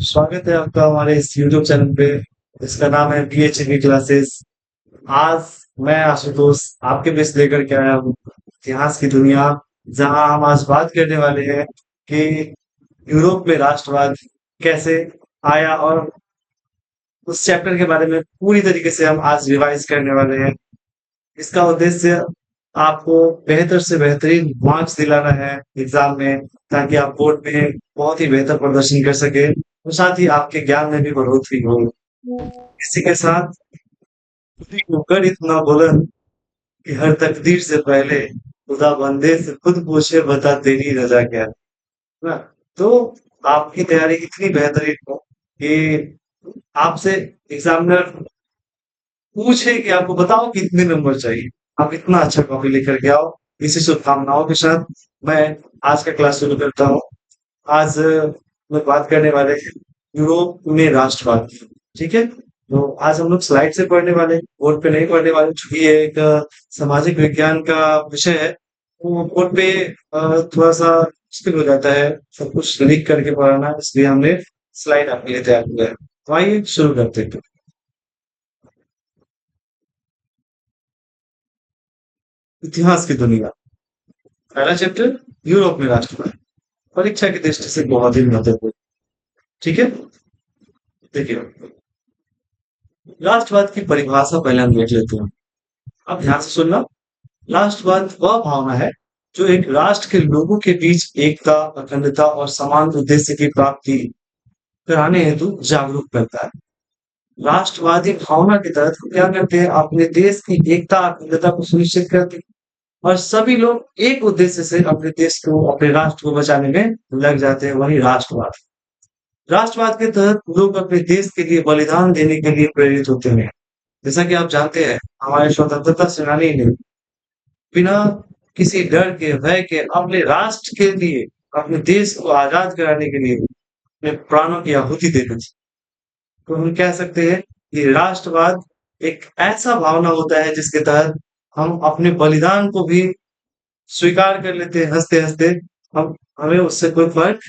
स्वागत है आपका हमारे इस यूट्यूब चैनल पे। इसका नाम है PHB क्लासेस। आज मैं आशुतोष आपके बीच लेकर के आया हूँ इतिहास की दुनिया, जहां हम आज बात करने वाले हैं कि यूरोप में राष्ट्रवाद कैसे आया, और उस चैप्टर के बारे में पूरी तरीके से हम आज रिवाइज करने वाले हैं। इसका उद्देश्य आपको बेहतर से बेहतरीन मार्क्स दिलाना है एग्जाम में, ताकि आप बोर्ड में बहुत ही बेहतर प्रदर्शन कर सके और साथ ही आपके ज्ञान में भी बढ़ोतरी हो। इसी के साथ खुदी को कर इतना बुलंद कि हर तकदीर से पहले खुदा बंदे से खुद पूछे, बता तेरी रजा क्या है ना। तो आपकी तैयारी इतनी बेहतरीन हो कि आपसे एग्जामिनर पूछे कि आपको बताओ कितने नंबर चाहिए, आप इतना अच्छा कॉपी लेकर के आओ। इसी शुभकामनाओं के साथ मैं आज का क्लास शुरू करता हूँ। आज मैं बात करने वाले हैं यूरोप में राष्ट्रवाद। ठीक है, तो आज हम लोग स्लाइड से पढ़ने वाले हैं, बोर्ड पे नहीं पढ़ने वाले, क्योंकि ये एक सामाजिक विज्ञान का विषय है। वो बोर्ड पे थोड़ा सा मुश्किल हो जाता है सब कुछ लिख करके पढ़ाना, इसलिए हमने स्लाइड आपके लिए तैयार किया है। तो आइए शुरू करते हैं। इतिहास की दुनिया, पहला चैप्टर, यूरोप में राष्ट्रवाद। परीक्षा की दृष्टि से बहुत ही महत्वपूर्ण। ठीक है, देखिए, राष्ट्रवाद की परिभाषा पहले हम देख लेते हैं। अब ध्यान से सुनना। राष्ट्रवाद वह भावना है जो एक राष्ट्र के लोगों के बीच एकता, अखंडता और समान उद्देश्य की प्राप्ति कराने हेतु जागरूक करता है। राष्ट्रवादी भावना के तहत हम क्या करते हैं, अपने देश की एकता, अखंडता को सुनिश्चित करते हैं और सभी लोग एक उद्देश्य से अपने देश को, अपने राष्ट्र को बचाने में लग जाते हैं, वही राष्ट्रवाद। राष्ट्रवाद के तहत लोग अपने देश के लिए बलिदान देने के लिए प्रेरित होते हैं। जैसा कि आप जानते हैं, हमारे स्वतंत्रता सेनानी ने बिना किसी डर के, भय के अपने राष्ट्र के लिए, अपने देश को आजाद कराने के लिए अपने प्राणों की आहुति दे दी थी। तो हम कह सकते हैं कि राष्ट्रवाद एक ऐसा भावना होता है जिसके तहत हम अपने बलिदान को भी स्वीकार कर लेते हैं हंसते हंसते। हम हमें उससे कोई फर्क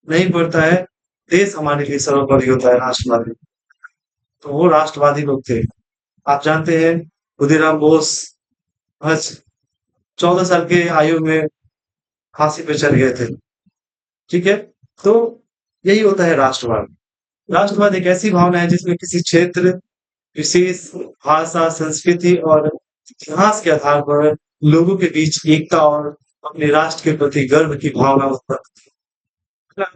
नहीं पड़ता है, देश हमारे लिए सर्वोपरि होता है राष्ट्रवादी। तो वो राष्ट्रवादी लोग थे। आप जानते हैं, खुदीराम बोस बस 14 साल के आयु में फांसी पे चढ़ गए थे। ठीक है, तो यही होता है राष्ट्रवाद। राष्ट्रवाद एक ऐसी भावना है जिसमें किसी क्षेत्र, विशेष भाषा, संस्कृति और इतिहास के आधार पर लोगों के बीच एकता और अपने राष्ट्र के प्रति गर्व की भावना उत्पन्न होती है।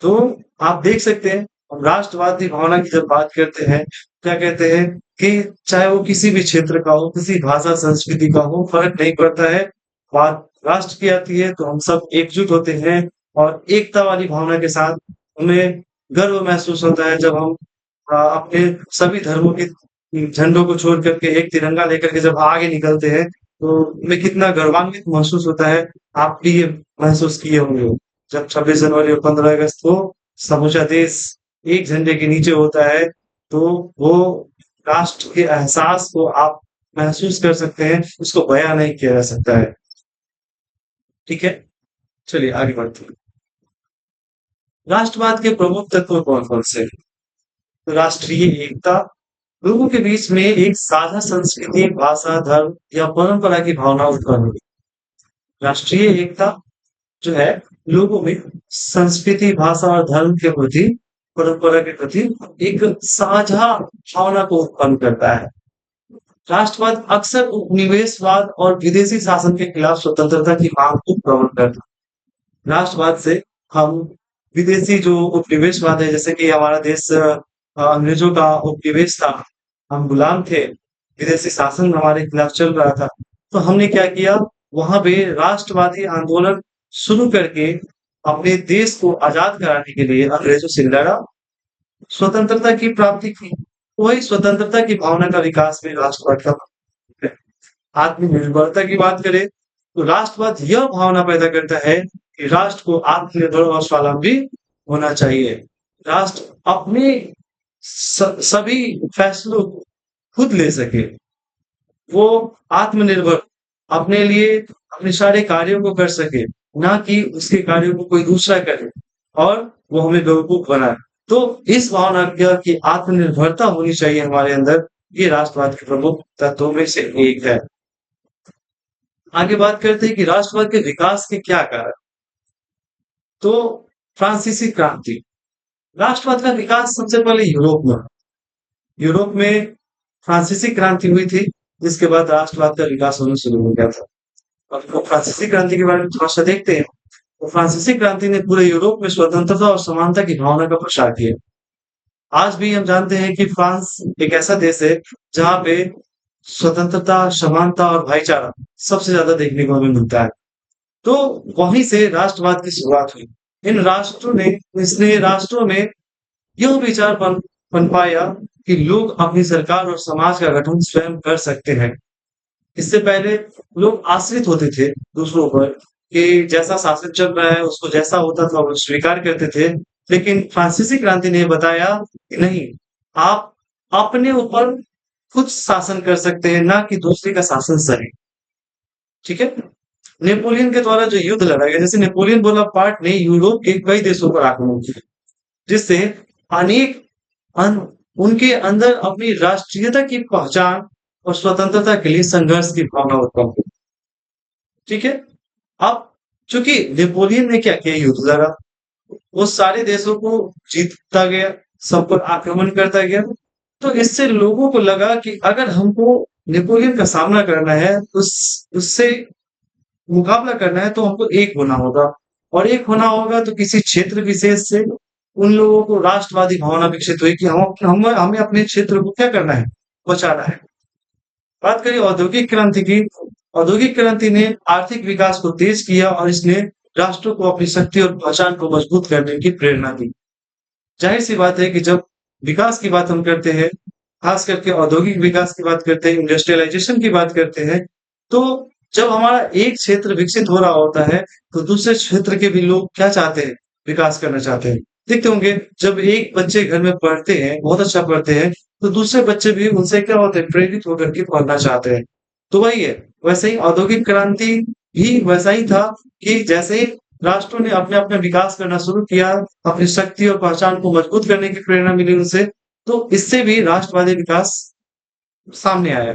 तो आप देख सकते हैं, हम राष्ट्रवादी भावना की जब बात करते हैं, क्या कहते हैं कि चाहे वो किसी भी क्षेत्र का हो, किसी भाषा संस्कृति का हो, फर्क नहीं पड़ता है। बात राष्ट्र की आती है तो हम सब एकजुट होते हैं और एकता वाली भावना के साथ हमें गर्व महसूस होता है जब हम अपने सभी धर्मों के झंडों को छोड़ करके एक तिरंगा लेकर के जब आगे निकलते हैं, तो हमें कितना गर्वान्वित महसूस होता है। आप भी ये महसूस किए होंगे जब 26 जनवरी और 15 अगस्त को समूचा देश एक झंडे के नीचे होता है, तो वो राष्ट्र के एहसास को आप महसूस कर सकते हैं, उसको बयां नहीं किया जा सकता है। ठीक है, चलिए आगे बढ़ते हैं। राष्ट्रवाद के प्रमुख तत्व कौन कौन से हैं? तो राष्ट्रीय एकता, लोगों के बीच में एक साझा संस्कृति, भाषा, धर्म या परंपरा की भावना उत्पन्न हुई। राष्ट्रीय एकता जो है, लोगों में संस्कृति, भाषा और धर्म के प्रति, परंपरा के प्रति एक साझा भावना को उत्पन्न करता है। राष्ट्रवाद अक्सर उपनिवेशवाद और विदेशी शासन के खिलाफ स्वतंत्रता की मांग को प्रबल करता है। राष्ट्रवाद से हम विदेशी जो उपनिवेशवाद है, जैसे कि हमारा देश अंग्रेजों का उपनिवेश था, हम गुलाम थे, विदेशी शासन हमारे खिलाफ चल रहा था, तो हमने क्या किया, वहां पे राष्ट्रवादी आंदोलन शुरू करके अपने देश को आजाद कराने के लिए अंग्रेजों से लड़ा, स्वतंत्रता की प्राप्ति की। वही स्वतंत्रता की भावना का विकास में राष्ट्रवाद का है। आत्मनिर्भरता की बात करें तो राष्ट्रवाद यह भावना पैदा करता है कि राष्ट्र को आत्मनिर्भर और स्वावलंबी होना चाहिए। राष्ट्र अपने सभी फैसलों को खुद ले सके, वो आत्मनिर्भर अपने लिए अपने सारे कार्यों को कर सके, ना कि उसके कार्यों को कोई दूसरा करे और वो हमें बेवकूफ बनाए। तो इस भावना की आत्मनिर्भरता होनी चाहिए हमारे अंदर, ये राष्ट्रवाद के प्रमुख तत्वों में से एक है। आगे बात करते हैं कि राष्ट्रवाद के विकास के क्या कारण। तो फ्रांसीसी क्रांति, राष्ट्रवाद का विकास सबसे पहले यूरोप में हुआ। यूरोप में फ्रांसीसी क्रांति हुई थी, जिसके बाद राष्ट्रवाद का विकास होना शुरू हो गया था। अब तो फ्रांसीसी क्रांति के बारे में थोड़ा सा देखते हैं। तो फ्रांसीसी क्रांति ने पूरे यूरोप में स्वतंत्रता और समानता की भावना का प्रसार किया। आज भी हम जानते हैं कि फ्रांस एक ऐसा देश है जहाँ पे स्वतंत्रता, समानता और भाईचारा सबसे ज्यादा देखने को हमें मिलता है। तो वहीं से राष्ट्रवाद की शुरुआत हुई। इन राष्ट्रों ने इसने राष्ट्रों में यह विचार पनपाया कि लोग अपनी सरकार और समाज का गठन स्वयं कर सकते हैं। इससे पहले लोग आश्रित होते थे दूसरों पर, कि जैसा शासन चल रहा है उसको जैसा होता था वो स्वीकार करते थे। लेकिन फ्रांसीसी क्रांति ने बताया कि नहीं, आप अपने ऊपर खुद शासन कर सकते हैं, ना कि दूसरे का शासन सही। ठीक है। नेपोलियन के द्वारा जो युद्ध लड़ा गया, जैसे नेपोलियन बोनापार्ट ने यूरोप के कई देशों पर आक्रमण किया, जिससे अनेक उनके अंदर अपनी राष्ट्रीयता की पहचान और स्वतंत्रता के लिए संघर्ष की भावना उत्पन्न हुई। ठीक है। अब चूंकि नेपोलियन ने क्या किया, युद्ध लड़ा, वो सारे देशों को जीतता गया, सब पर आक्रमण करता गया। तो इससे लोगों को लगा कि अगर हमको नेपोलियन का सामना करना है, उससे मुकाबला करना है, तो हमको एक होना होगा। और एक होना होगा तो किसी क्षेत्र विशेष से उन लोगों को राष्ट्रवादी भावना विकसित हुई कि हमें अपने क्षेत्र को क्या करना है, बचाना है। बात करिए औद्योगिक क्रांति की। औद्योगिक क्रांति ने आर्थिक विकास को तेज किया और इसने राष्ट्रों को अपनी शक्ति और पहचान को मजबूत करने की प्रेरणा दी। जाहिर सी बात है कि जब विकास की बात हम करते हैं, खास करके औद्योगिक विकास की बात करते हैं, इंडस्ट्रियलाइजेशन की बात करते हैं, तो जब हमारा एक क्षेत्र विकसित हो रहा होता है, तो दूसरे क्षेत्र के भी लोग क्या चाहते हैं, विकास करना चाहते हैं। देखते होंगे जब एक बच्चे घर में पढ़ते हैं, बहुत अच्छा पढ़ते हैं, तो दूसरे बच्चे भी उनसे क्या होते हैं, प्रेरित होकर के पढ़ना चाहते हैं। तो वही है, वैसे ही औद्योगिक क्रांति भी वैसा ही था कि जैसे ही राष्ट्रों ने अपने अपने विकास करना शुरू किया, अपनी शक्ति और पहचान को मजबूत करने की प्रेरणा मिली उनसे, तो इससे भी राष्ट्रवादी विकास सामने आया।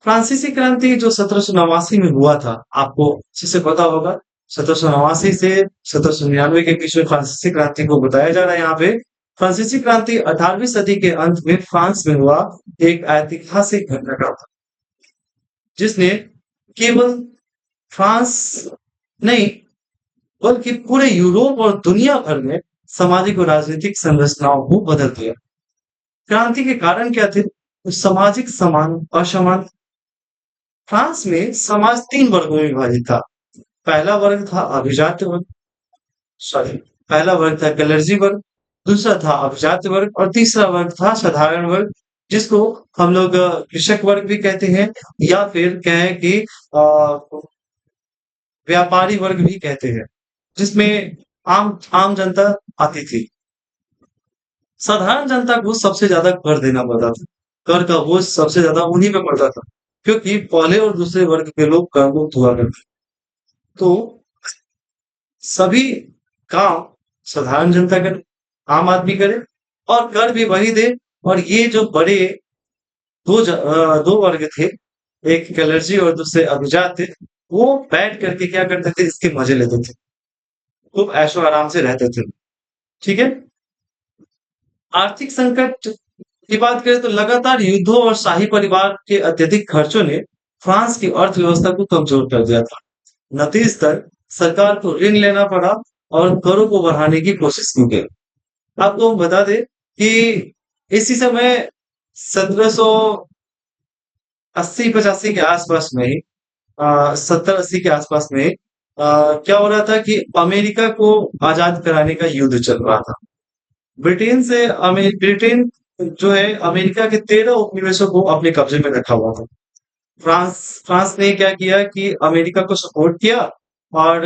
फ्रांसीसी क्रांति जो 1789 में हुआ था, आपको अच्छे से पता होगा। 1789 से 1799 के बीच में फ्रांसीसी क्रांति को बताया जा रहा है यहाँ पे। फ्रांसीसी क्रांति 18वीं सदी के अंत में फ्रांस में हुआ एक ऐतिहासिक घटना था, जिसने केवल फ्रांस नहीं बल्कि पूरे यूरोप और दुनिया भर में सामाजिक और राजनीतिक संरचनाओं को बदल दिया। क्रांति के कारण क्या थे? तो सामाजिक समान असमान। फ्रांस में समाज 3 वर्गों में विभाजित था। पहला वर्ग था अभिजात वर्ग, सॉरी, पहला वर्ग था कलर्जी वर्ग, दूसरा था अभिजात वर्ग और तीसरा वर्ग था साधारण वर्ग, जिसको हम लोग कृषक वर्ग भी कहते हैं, या फिर कहें कि व्यापारी वर्ग भी कहते हैं, जिसमें आम आम जनता आती थी। साधारण जनता को सबसे ज्यादा कर देना पड़ता था। कर का बोझ सबसे ज्यादा उन्हीं पे पड़ता था, क्योंकि पहले और दूसरे वर्ग के लोग कर मुक्त हुआ करते। तो सभी काम साधारण जनता करे, आम आदमी करे, और कर भी वही दे। और ये जो बड़े दो वर्ग थे, एक कलर्जी और दूसरे अभिजात थे, वो बैठ करके क्या करते थे, इसके मजे लेते थे, खूब ऐशो आराम से रहते थे। ठीक है। आर्थिक संकट की बात करें तो लगातार युद्धों और शाही परिवार के अत्यधिक खर्चों ने फ्रांस की अर्थव्यवस्था को कमजोर कर दिया था। नतीजतन सरकार को ऋण लेना पड़ा और करों को बढ़ाने की कोशिश की गई। आपको हम बता दें कि इसी समय 1780-85 के आसपास में ही 70-80 के आसपास में क्या हो रहा था कि अमेरिका को आजाद कराने का युद्ध चल रहा था। ब्रिटेन जो है अमेरिका के 13 उपनिवेशों को अपने कब्जे में रखा हुआ था। फ्रांस फ्रांस ने क्या किया कि अमेरिका को सपोर्ट किया और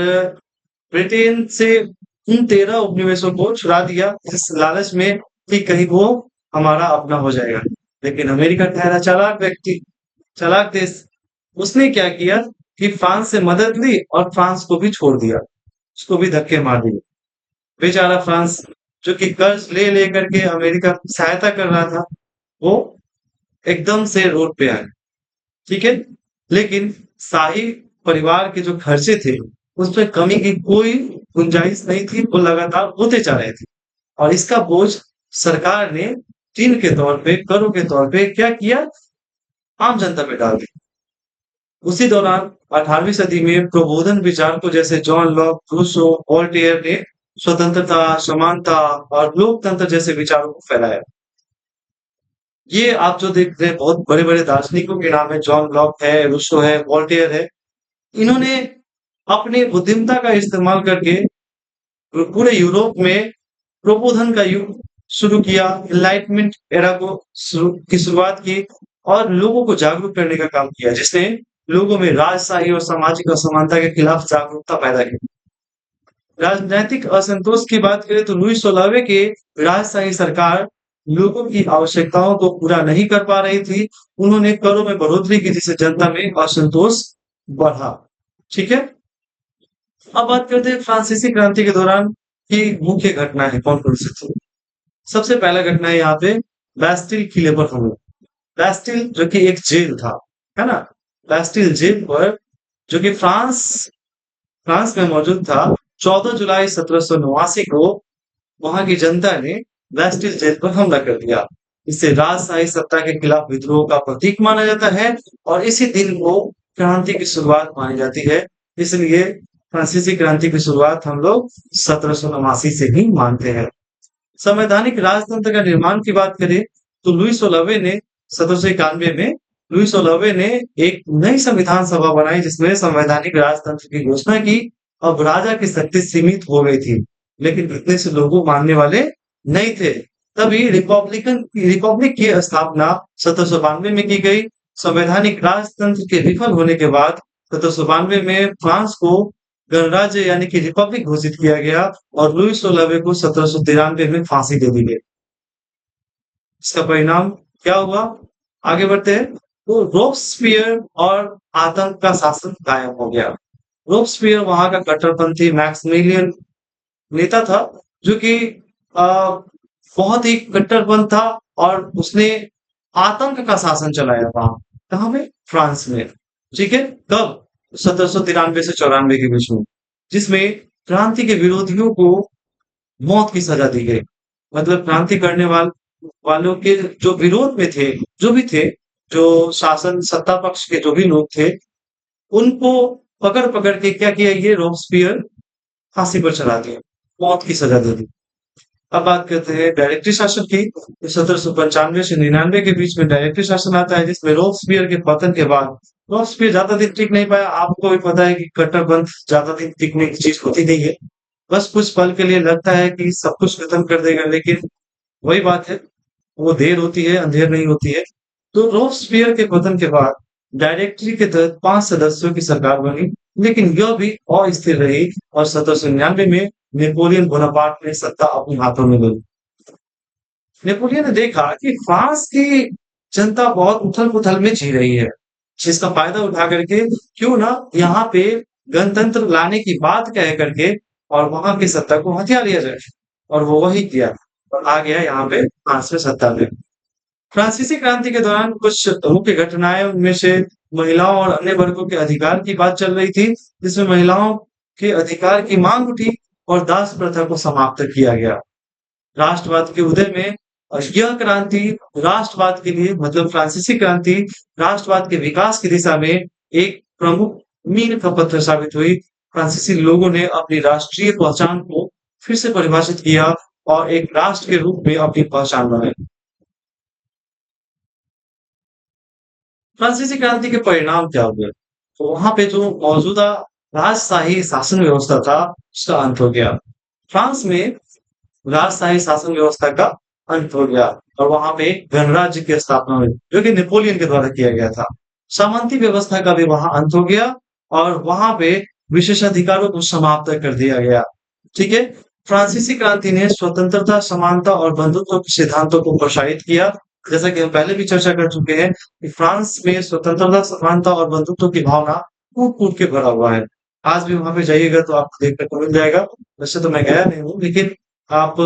ब्रिटेन से उन 13 उपनिवेशों को छुड़ा दिया, इस लालच में कि कहीं वो हमारा अपना हो जाएगा। लेकिन अमेरिका ठहरा चालाक व्यक्ति, चालाक देश। उसने क्या किया कि फ्रांस से मदद ली और फ्रांस को भी छोड़ दिया, उसको भी धक्के मार दिए। बेचारा फ्रांस जो कि कर्ज ले लेकर के अमेरिका की सहायता कर रहा था, वो एकदम से रोड पे आए। ठीक है? लेकिन शाही परिवार के जो खर्चे थे, उसमें कमी की कोई गुंजाइश नहीं थी, वो लगातार होते जा रहे थे। और इसका बोझ सरकार ने ऋण के तौर पे, करों के तौर पे क्या किया? आम जनता पे डाल दिया। उसी दौरान 18वीं सदी में प्रबोधन विचारकों जैसे जॉन लॉक, रूसो, वोल्टेयर ने स्वतंत्रता, समानता और लोकतंत्र जैसे विचारों को फैलाया। ये आप जो देख रहे हैं बहुत बड़े-बड़े दार्शनिकों के नाम है, जॉन लॉक है, रूसो है, वोल्टेयर है। इन्होंने अपनी बुद्धिमत्ता का इस्तेमाल करके पूरे यूरोप में प्रबोधन का युग शुरू किया, एनलाइटमेंट एरा को शुरुआत की और लोगों को जागरूक करने का काम किया, जिसने लोगों में राजशाही और सामाजिक असमानता के खिलाफ जागरूकता पैदा की। राजनैतिक असंतोष की बात करें तो लुई 16वें के राजशाही सरकार लोगों की आवश्यकताओं को पूरा नहीं कर पा रही थी। उन्होंने करों में बढ़ोतरी की जिससे जनता में असंतोष बढ़ा। ठीक है? अब बात करते हैं फ्रांसीसी क्रांति के दौरान की मुख्य घटनाएं कौन-कौन सी थी। सबसे पहला घटना है यहाँ पे बैस्टिल किले पर हमला। बैस्टिल जो कि एक जेल था, है ना? बैस्टिल जेल पर जो कि फ्रांस में मौजूद था। 14 जुलाई 1789 को वहां की जनता ने बैस्टिल जेल पर हमला कर दिया। इसे राजशाही सत्ता के खिलाफ विद्रोह का प्रतीक माना जाता है और इसी दिन को क्रांति की शुरुआत मानी जाती है। इसलिए फ्रांसीसी क्रांति की शुरुआत हम लोग 1789 से ही मानते हैं। संवैधानिक राजतंत्र का निर्माण की बात करें तो लुई 16वें ने 1791 में लुई 16वें ने एक नई संविधान सभा बनाई जिसमें संवैधानिक राजतंत्र की घोषणा की। अब राजा की शक्ति सीमित हो गई थी, लेकिन इतने से लोग मानने वाले नहीं थे। तभी रिपब्लिक की स्थापना 1792 में की गई। संवैधानिक राजतंत्र के विफल होने के बाद 1792 में फ्रांस को गणराज्य यानी कि रिपब्लिक घोषित किया गया और लुई 16वें को 1793 में फांसी दे दी गई। इसका परिणाम क्या हुआ? आगे बढ़ते हैं। तो रोब्सपियर और आतंक का शासन कायम हो गया। रोब्सपियर वहां का कट्टरपंथी मैक्सिमिलियन नेता था जो कि अ, बहुत ही कट्टरपंथ था और उसने आतंक का शासन चलाया था। कहाँ में? फ्रांस में। ठीक है? कब? 1793 से 94 के बीच में, जिसमें क्रांति के विरोधियों को मौत की सजा दी गई। मतलब क्रांति करने वालों के जो विरोध में थे, जो भी थे, जो शासन सत्ता पक्ष के जो भी लोग थे, उनको पकड़-पकड़ के क्या किया ये रोब्सपियर फांसी पर चढ़ा दिया, मौत की सजा दे दी। अब बात करते हैं डायरेक्टरी शासन की। 1795 से 99 के बीच में डायरेक्टरी शासन आता है जिसमें रोब्सपियर के पतन के बाद रोब्सपियर ज्यादा दिन टिक नहीं पाया। आपको भी पता है कि कट्टरपंथ ज्यादा दिन टिकने की चीज होती नहीं है। बस कुछ पल के लिए लगता है कि सब कुछ खत्म कर देगा, लेकिन वही बात है, वो देर होती है, अंधेर नहीं होती है। तो रोब्सपियर के पतन के बाद डायरेक्टरी के तहत 5 सदस्यों की सरकार बनी, लेकिन यह भी अस्थिर रही और 1799 में नेपोलियन बोनापार्ट ने सत्ता अपने हाथों में ली। नेपोलियन ने देखा कि फ्रांस की जनता बहुत उथल-पुथल में जी रही है, जिसका फायदा उठा करके क्यों ना यहाँ पे गणतंत्र लाने की बात कह करके और वहां की सत्ता को हथिया लिया जाए। और वो वही किया और आ गया यहाँ पे फ्रांस में सत्ता में। फ्रांसीसी क्रांति के दौरान कुछ मुख्य घटनाएं उनमें से महिलाओं और अन्य वर्गों के अधिकार की बात चल रही थी, जिसमें महिलाओं के अधिकार की मांग उठी और दास प्रथा को समाप्त किया गया। राष्ट्रवाद के उदय में यह क्रांति राष्ट्रवाद के लिए मतलब फ्रांसीसी क्रांति राष्ट्रवाद के विकास की दिशा में एक प्रमुख मील का पत्थर साबित हुई। फ्रांसीसी लोगों ने अपनी राष्ट्रीय पहचान को फिर से परिभाषित किया और एक राष्ट्र के रूप में अपनी पहचान बनाई। फ्रांसीसी क्रांति के परिणाम क्या हुए? तो वहां पे जो मौजूदा राजशाही शासन व्यवस्था था उसका अंत हो गया। फ्रांस में राजशाही शासन व्यवस्था का अंत हो गया और वहां पे गणराज्य की स्थापना हुई जो कि नेपोलियन के द्वारा किया गया था। सामंती व्यवस्था का भी वहां अंत हो गया और वहां पे विशेषाधिकारों को समाप्त कर दिया गया। ठीक है? फ्रांसीसी क्रांति ने स्वतंत्रता, समानता और बंधुत्व के सिद्धांतों को प्रोत्साहित किया। जैसा कि हम पहले भी चर्चा कर चुके हैं कि फ्रांस में स्वतंत्रता, समानता और बंधुत्व की भावना कूट-कूट के भरा हुआ है। आज भी वहां पे जाइएगा तो आपको देखने को मिल जाएगा। वैसे तो मैं गया नहीं हूँ, लेकिन आप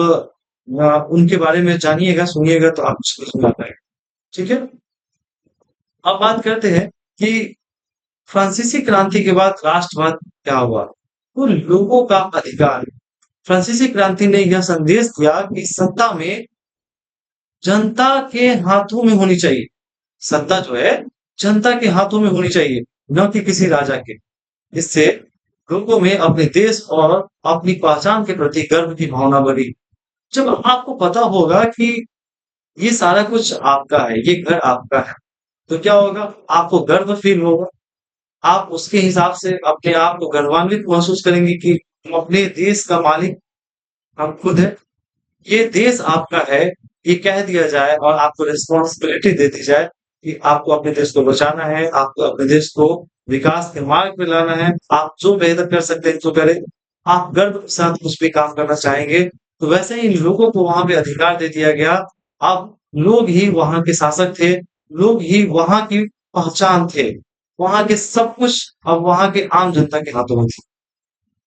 उनके बारे में जानिएगा, सुनिएगा तो आपको समझ में आता है। ठीक है। अब बात करते हैं कि फ्रांसीसी क्रांति के बाद राष्ट्रवाद क्या हुआ। तो लोगों का अधिकार। फ्रांसीसी क्रांति ने यह संदेश दिया कि सत्ता में जनता के हाथों में होनी चाहिए। सत्ता जो है जनता के हाथों में होनी चाहिए, न कि किसी राजा के। इससे लोगों में अपने देश और अपनी पहचान के प्रति गर्व की भावना बढ़ी। जब आपको पता होगा कि ये सारा कुछ आपका है, ये घर आपका है, तो क्या होगा, आपको गर्व फील होगा। आप उसके हिसाब से अपने आप को गर्वान्वित महसूस करेंगे कि हम अपने देश का मालिक हम खुद है। ये देश आपका है, ये कह दिया जाए और आपको रिस्पॉन्सिबिलिटी दे दी जाए कि आपको अपने देश को बचाना है, आपको अपने देश को विकास के मार्ग पे लाना है, आप जो बेहतर कर सकते हैं तो करें। आप गर्व के साथ कुछ भी काम करना चाहेंगे, तो वैसे ही लोगों को वहां पे अधिकार दे दिया गया। अब लोग ही वहां के शासक थे, लोग ही वहां की पहचान थे, वहां के सब कुछ अब वहां के आम जनता के हाथों में थी।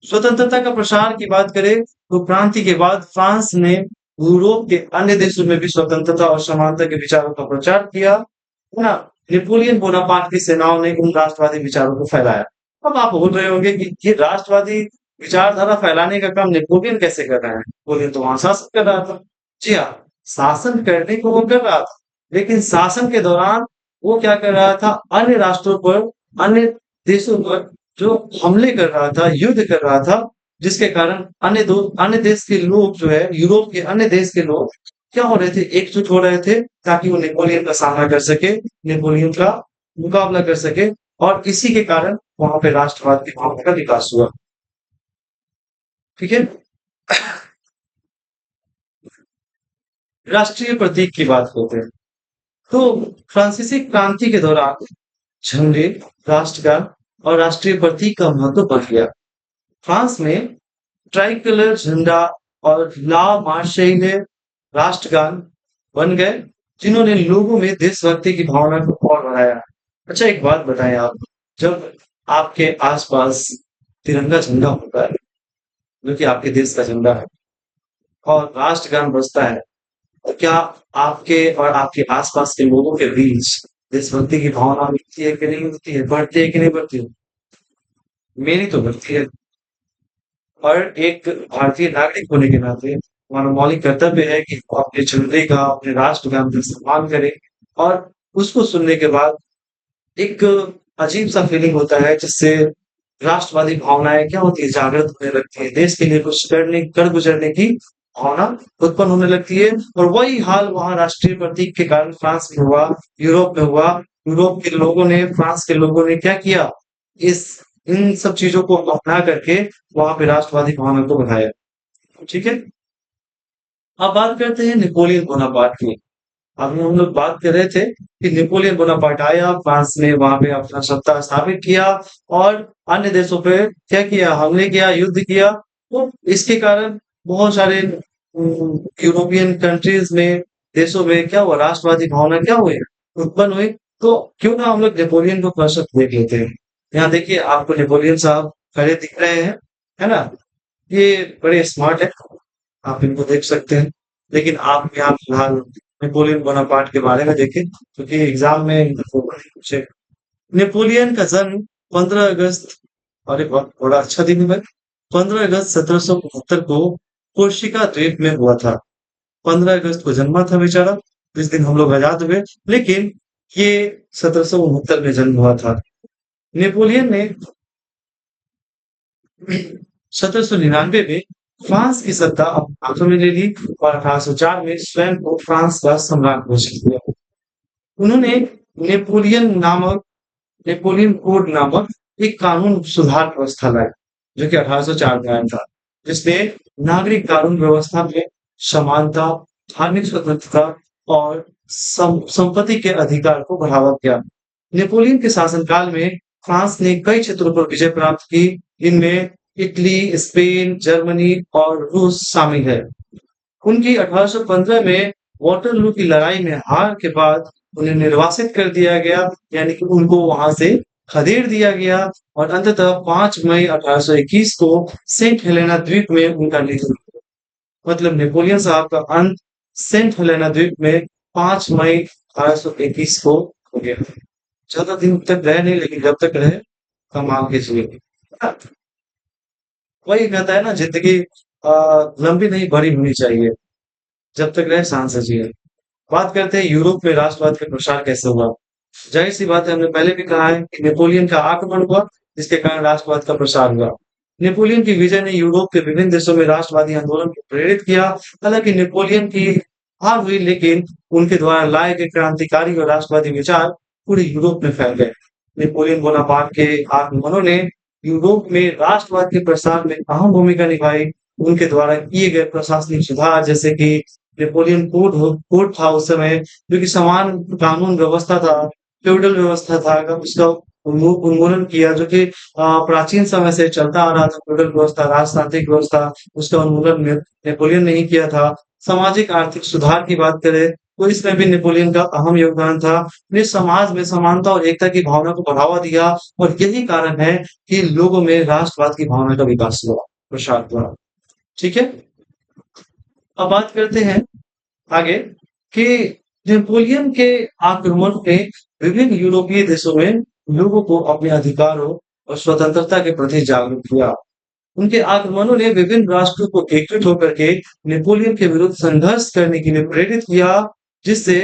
स्वतंत्रता का प्रसार की बात करें तो क्रांति के बाद फ्रांस ने यूरोप के अन्य देशों में भी स्वतंत्रता और समानता के विचारों का प्रचार किया, है ना। नेपोलियन बोनापार्ट की सेनाओं ने उन राष्ट्रवादी विचारों को फैलाया। अब आप बोल रहे होंगे कि ये राष्ट्रवादी विचारधारा फैलाने का काम नेपोलियन कैसे कर रहा है? नेपोलियन तो वहां शासन कर रहा था। जी हाँ, शासन करने को वो कर रहा था, लेकिन शासन के दौरान वो क्या कर रहा था, अन्य राष्ट्रों पर, अन्य देशों पर जो हमले कर रहा था, युद्ध कर रहा था, जिसके कारण अन्य देश के लोग जो है, यूरोप के अन्य देश के लोग क्या हो रहे थे, एकजुट हो रहे थे ताकि वो नेपोलियन का सामना कर सके, नेपोलियन का मुकाबला कर सके। और इसी के कारण वहां पे राष्ट्रवाद की भावना का विकास हुआ। ठीक है। राष्ट्रीय प्रतीक की बात करते हैं। तो फ्रांसीसी क्रांति के दौरान झंडे, राष्ट्रगान और राष्ट्रीय प्रतीक का महत्व बढ़ गया। फ्रांस में ट्राई कलर झंडा और ला मार्शेइले राष्ट्रगान बन गए, जिन्होंने लोगों में देशभक्ति की भावना को और बढ़ाया। अच्छा, एक बात बताएं आप, जब आपके आसपास तिरंगा झंडा होता है, जो कि आपके देश का झंडा है, और राष्ट्रगान बजता है, तो क्या आपके और आपके आसपास के लोगों के बीच देशभक्ति की भावना मिलती है कि नहीं मिलती है, बढ़ती है कि नहीं बढ़ती है? मेरी तो बढ़ती है। और एक भारतीय नागरिक होने के नाते हमारा मौलिक कर्तव्य है कि वो अपने झंडे का, अपने राष्ट्रगान का सम्मान करे। और उसको सुनने के बाद एक अजीब सा फीलिंग होता है, जिससे राष्ट्रवादी भावनाएं क्या होती है, जागृत होने लगती है, देश के लिए कुछ करने, कर गुजरने की भावना उत्पन्न होने लगती है। और वही हाल वहां राष्ट्रीय प्रतीक के कारण फ्रांस में हुआ, यूरोप में हुआ। यूरोप के लोगों ने, फ्रांस के लोगों ने क्या किया, इस इन सब चीजों को अपना करके वहां पे राष्ट्रवादी भावना को बढ़ाया। ठीक है। अब बात करते हैं नेपोलियन बोनापार्ट की। अभी हम लोग बात कर रहे थे कि नेपोलियन बोनापार्ट आया फ्रांस में, वहां पे अपना सत्ता स्थापित किया और अन्य देशों पे क्या किया, हमले किया, युद्ध किया। तो इसके कारण बहुत सारे यूरोपियन कंट्रीज में, देशों में क्या हुआ, राष्ट्रवादी भावना क्या हुई, उत्पन्न हुई। तो क्यों ना हम लोग नेपोलियन को थोड़ा देख लेते हैं। यहाँ देखिए, आपको नेपोलियन साहब खड़े दिख रहे हैं, है ना। ये बड़े स्मार्ट है, आप इनको देख सकते हैं। लेकिन आप यहाँ फिलहाल नेपोलियन बोनापार्ट के बारे में देखें, क्योंकि एग्जाम में इनको पूछे। नेपोलियन का जन्म 15 अगस्त, और एक बहुत बड़ा अच्छा दिन है, 15 अगस्त 1772 को कोर्सिका द्वीप में हुआ था। 15 अगस्त को जन्मा था बेचारा, इस दिन हम लोग आजाद हुए। लेकिन ये 1769 में जन्म हुआ था। नेपोलियन ने 1799 में फ्रांस की सत्ता अपने हाथों में ले ली और 1804 में स्वयं को फ्रांस का सम्राट घोषित किया। उन्होंने नेपोलियन नामक नेपोलियन कोड नामक एक कानून सुधार व्यवस्था लाई, जो कि 1804 में आया था, जिसने नागरिक कानून व्यवस्था में समानता, धार्मिक स्वतंत्रता और संपत्ति के अधिकार को बढ़ावा दिया। नेपोलियन के शासनकाल में फ्रांस ने कई क्षेत्रों पर विजय प्राप्त की। इनमें इटली, स्पेन, जर्मनी और रूस शामिल है। उनकी 1815 में वाटरलू की लड़ाई में हार के बाद उन्हें निर्वासित कर दिया गया, यानी कि उनको वहां से खदेड़ दिया गया और अंततः 5 मई 1821 को सेंट हेलेना द्वीप में उनका निधन हुआ। मतलब नेपोलियन साहब का अंत सेंट हेलेना द्वीप में 5 मई 1821 को हो गया। ज्यादा दिन तक रहे नहीं, लेकिन जब तक रहे कमाल के जिए। वही कहता है ना, जिंदगी लंबी नहीं बड़ी होनी चाहिए, जब तक रहे शान से जिए। बात करते हैं यूरोप में राष्ट्रवाद का प्रसार कैसे हुआ। जाहिर सी बात है, हमने पहले भी कहा है कि नेपोलियन का आक्रमण हुआ, जिसके कारण राष्ट्रवाद का प्रसार हुआ। नेपोलियन की विजय ने यूरोप के विभिन्न देशों में राष्ट्रवादी आंदोलन को प्रेरित किया। हालांकि नेपोलियन की हार हुई, लेकिन उनके द्वारा लाए गए क्रांतिकारी और राष्ट्रवादी विचार पूरे यूरोप में फैल गए। नेपोलियन बोनापार्ट के आक्रमणों ने यूरोप में राष्ट्रवाद के प्रसार में अहम भूमिका निभाई। उनके द्वारा किए गए प्रशासनिक सुधार, जैसे कि नेपोलियन कोड था उस समय, जो कि समान कानून व्यवस्था था, फ्यूडल व्यवस्था था, अगर उसका उन्मूलन किया, जो कि प्राचीन समय से चलता आ रहा था। फ्यूडल व्यवस्था, राजतांत्रिक व्यवस्था, उसका उन्मूलन नेपोलियन ने ही किया था। सामाजिक आर्थिक सुधार की बात करें तो इसमें भी नेपोलियन का अहम योगदान था। ने समाज में समानता और एकता की भावना को बढ़ावा दिया, और यही कारण है कि लोगों में राष्ट्रवाद की भावना का विकास हुआ, प्रसार हुआ। ठीक है, अब बात करते हैं आगे कि नेपोलियन के आक्रमण ने विभिन्न यूरोपीय देशों में लोगों को अपने अधिकारों और स्वतंत्रता के प्रति जागरूक किया। उनके आक्रमणों ने विभिन्न राष्ट्रों को एकजुट होकर के नेपोलियन के विरुद्ध संघर्ष करने के लिए प्रेरित किया, जिससे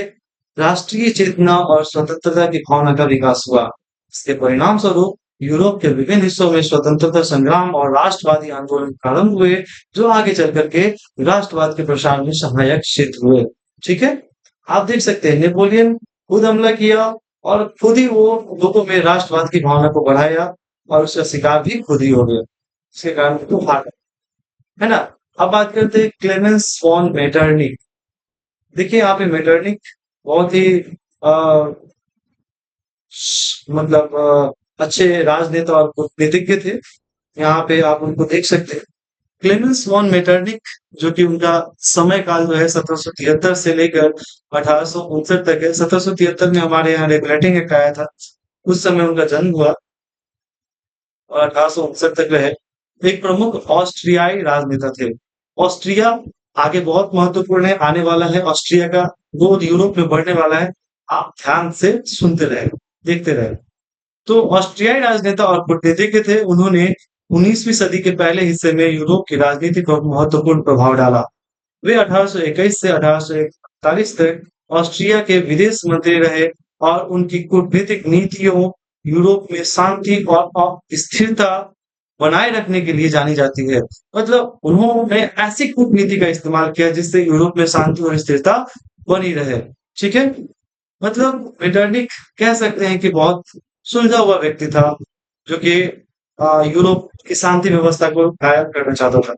राष्ट्रीय चेतना और स्वतंत्रता की भावना का विकास हुआ। इसके परिणाम स्वरूप यूरोप के विभिन्न हिस्सों में स्वतंत्रता संग्राम और राष्ट्रवादी आंदोलन प्रारंभ हुए, जो आगे चल करके राष्ट्रवाद के प्रसार में सहायक सिद्ध हुए। ठीक है, आप देख सकते हैं नेपोलियन खुद हमला किया और खुद ही वो लोगों में राष्ट्रवाद की भावना को बढ़ाया, और उसका शिकार भी खुद ही हो गया। इसके कारण तो हार है ना। अब बात करते हैं क्लेमेंस वॉन मेटरनिक। देखिए यहाँ पे मेटरनिक बहुत ही मतलब अच्छे राजनेता और कूटनीतिज्ञ थे। यहाँ पे आप उनको देख सकते हैं, क्लेमेंस वॉन मेटरनिक, जो कि उनका समय काल जो है 1773 से लेकर 1859 तक है। 1773 में हमारे यहाँ रेगुलेटिंग एक्ट आया था, उस समय उनका जन्म हुआ और 1859 तक रहे। एक प्रमुख ऑस्ट्रियाई राजनेता थे। ऑस्ट्रिया आगे बहुत महत्वपूर्ण है, आने वाला है ऑस्ट्रिया का, वो यूरोप में बढ़ने वाला है। आप ध्यान से सुनते रहे, देखते रहे। तो ऑस्ट्रियाई राजनेता और कूटनीतिज्ञ थे। उन्होंने 19वीं सदी के पहले हिस्से में यूरोप की राजनीति पर महत्वपूर्ण प्रभाव डाला। वे 1821 से 1848 तक ऑस्ट्रिया के विदेश मंत्री रहे, और उनकी कूटनीतिक नीतियों यूरोप में शांति और स्थिरता बनाए रखने के लिए जानी जाती है। मतलब उन्होंने ऐसी कूटनीति का इस्तेमाल किया जिससे यूरोप में शांति और स्थिरता बनी रहे। ठीक है, मतलब मेटरनिक कह सकते हैं कि बहुत सुलझा हुआ व्यक्ति था, जो कि यूरोप की शांति व्यवस्था को कायम करना चाहता था।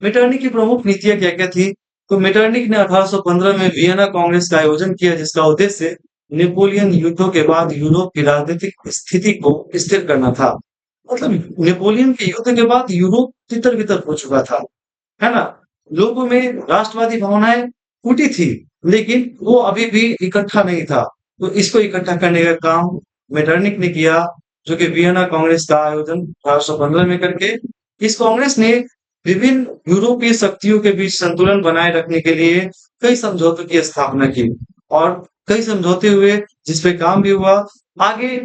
मेटरनिक की प्रमुख नीतियां क्या क्या थी। तो मेटरनिक ने 1815 में वियना कांग्रेस का आयोजन किया, जिसका उद्देश्य नेपोलियन युद्धों के बाद यूरोप की राजनीतिक स्थिति को स्थिर करना था। मतलब नेपोलियन के युद्ध के बाद यूरोप तितर बितर हो चुका था, है ना। लोगों में राष्ट्रवादी भावनाएं फूटी थी, लेकिन वो अभी भी इकट्ठा नहीं था। तो इसको इकट्ठा करने का काम मेटरनिक ने किया, जो कि वियना कांग्रेस का आयोजन 1815 में करके, इस कांग्रेस ने विभिन्न यूरोपीय शक्तियों के बीच संतुलन बनाए रखने के लिए कई समझौतों की स्थापना की, और कई समझौते हुए, जिसपे काम भी हुआ। आगे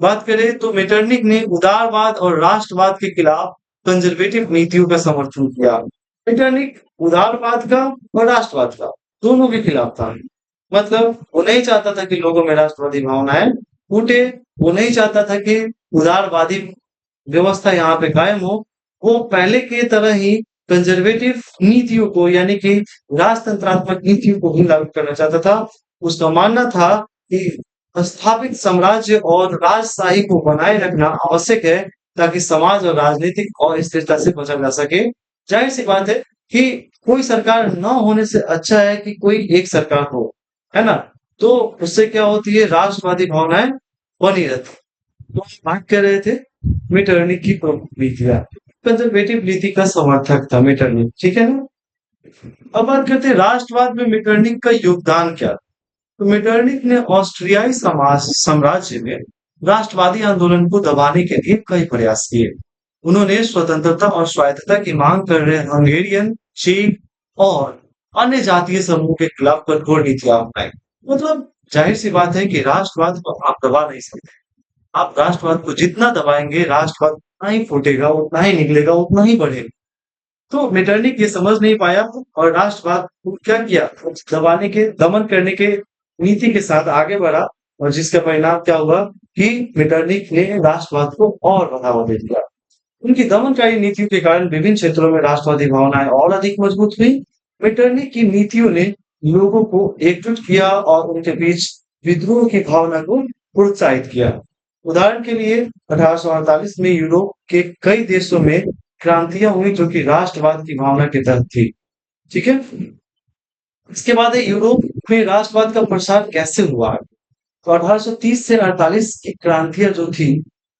बात करें तो मेटरनिक ने उदारवाद और राष्ट्रवाद के खिलाफ कंजर्वेटिव नीतियों का समर्थन किया। मेटरनिक उदारवाद का और राष्ट्रवाद का दोनों के खिलाफ था। मतलब वो नहीं चाहता था कि लोगों में राष्ट्रवादी भावनाएं फूटे, वो नहीं चाहता था कि उदारवादी व्यवस्था यहाँ पे कायम हो। वो पहले की तरह ही कंजर्वेटिव नीतियों को, यानी कि राजतंत्रात्मक नीतियों को ही लागू करना चाहता था। उसका मानना था कि स्थापित साम्राज्य और राजशाही को बनाए रखना आवश्यक है, ताकि समाज और राजनीतिक अस्थिरता से बचा जा सके। जाहिर सी बात है कि कोई सरकार न होने से अच्छा है कि कोई एक सरकार हो, है ना। तो उससे क्या होती है, राष्ट्रवादी भावनाएं बनी रहती। तो हम बात कर रहे थे मेटरनिक की प्रमुख नीतियां। कंजर्वेटिव नीति का समर्थक था मेटरनिक, ठीक है ना। अब बात करते हैं राष्ट्रवाद में मेटरनिक का योगदान क्या। तो मेटरनिक ने ऑस्ट्रियाई समाज साम्राज्य में राष्ट्रवादी आंदोलन को दबाने के लिए कई प्रयास किए। उन्होंने स्वतंत्रता और स्वायत्तता की मांग कर रहे हंगेरियन, चेक और अन्य जातीय समूह के खिलाफ कठोर नीतियां अपनाई। मतलब जाहिर सी बात है कि राष्ट्रवाद को आप दबा नहीं सकते। आप राष्ट्रवाद को जितना दबाएंगे, राष्ट्रवाद उतना ही फूटेगा, उतना ही निकलेगा, उतना ही बढ़ेगा। तो मेटरनिख ये समझ नहीं पाया और राष्ट्रवाद को क्या किया, दबाने के, दमन करने के नीति के साथ आगे बढ़ा, और जिसका परिणाम क्या हुआ कि मेटरनिख ने राष्ट्रवाद को और बढ़ावा दे दिया। उनकी दमनकारी नीतियों के कारण विभिन्न क्षेत्रों में राष्ट्रवादी भावनाएं और अधिक मजबूत हुई। मेटरनिख की नीतियों ने लोगों को एकजुट किया और उनके बीच विद्रोह की भावना को प्रोत्साहित किया। उदाहरण के लिए 1848 में यूरोप के कई देशों में क्रांतियां हुई जो कि राष्ट्रवाद की भावना के तहत थी। ठीक है। इसके बाद है यूरोप में राष्ट्रवाद का प्रसार कैसे हुआ। तो 1830 से 48 की क्रांतियां जो थी,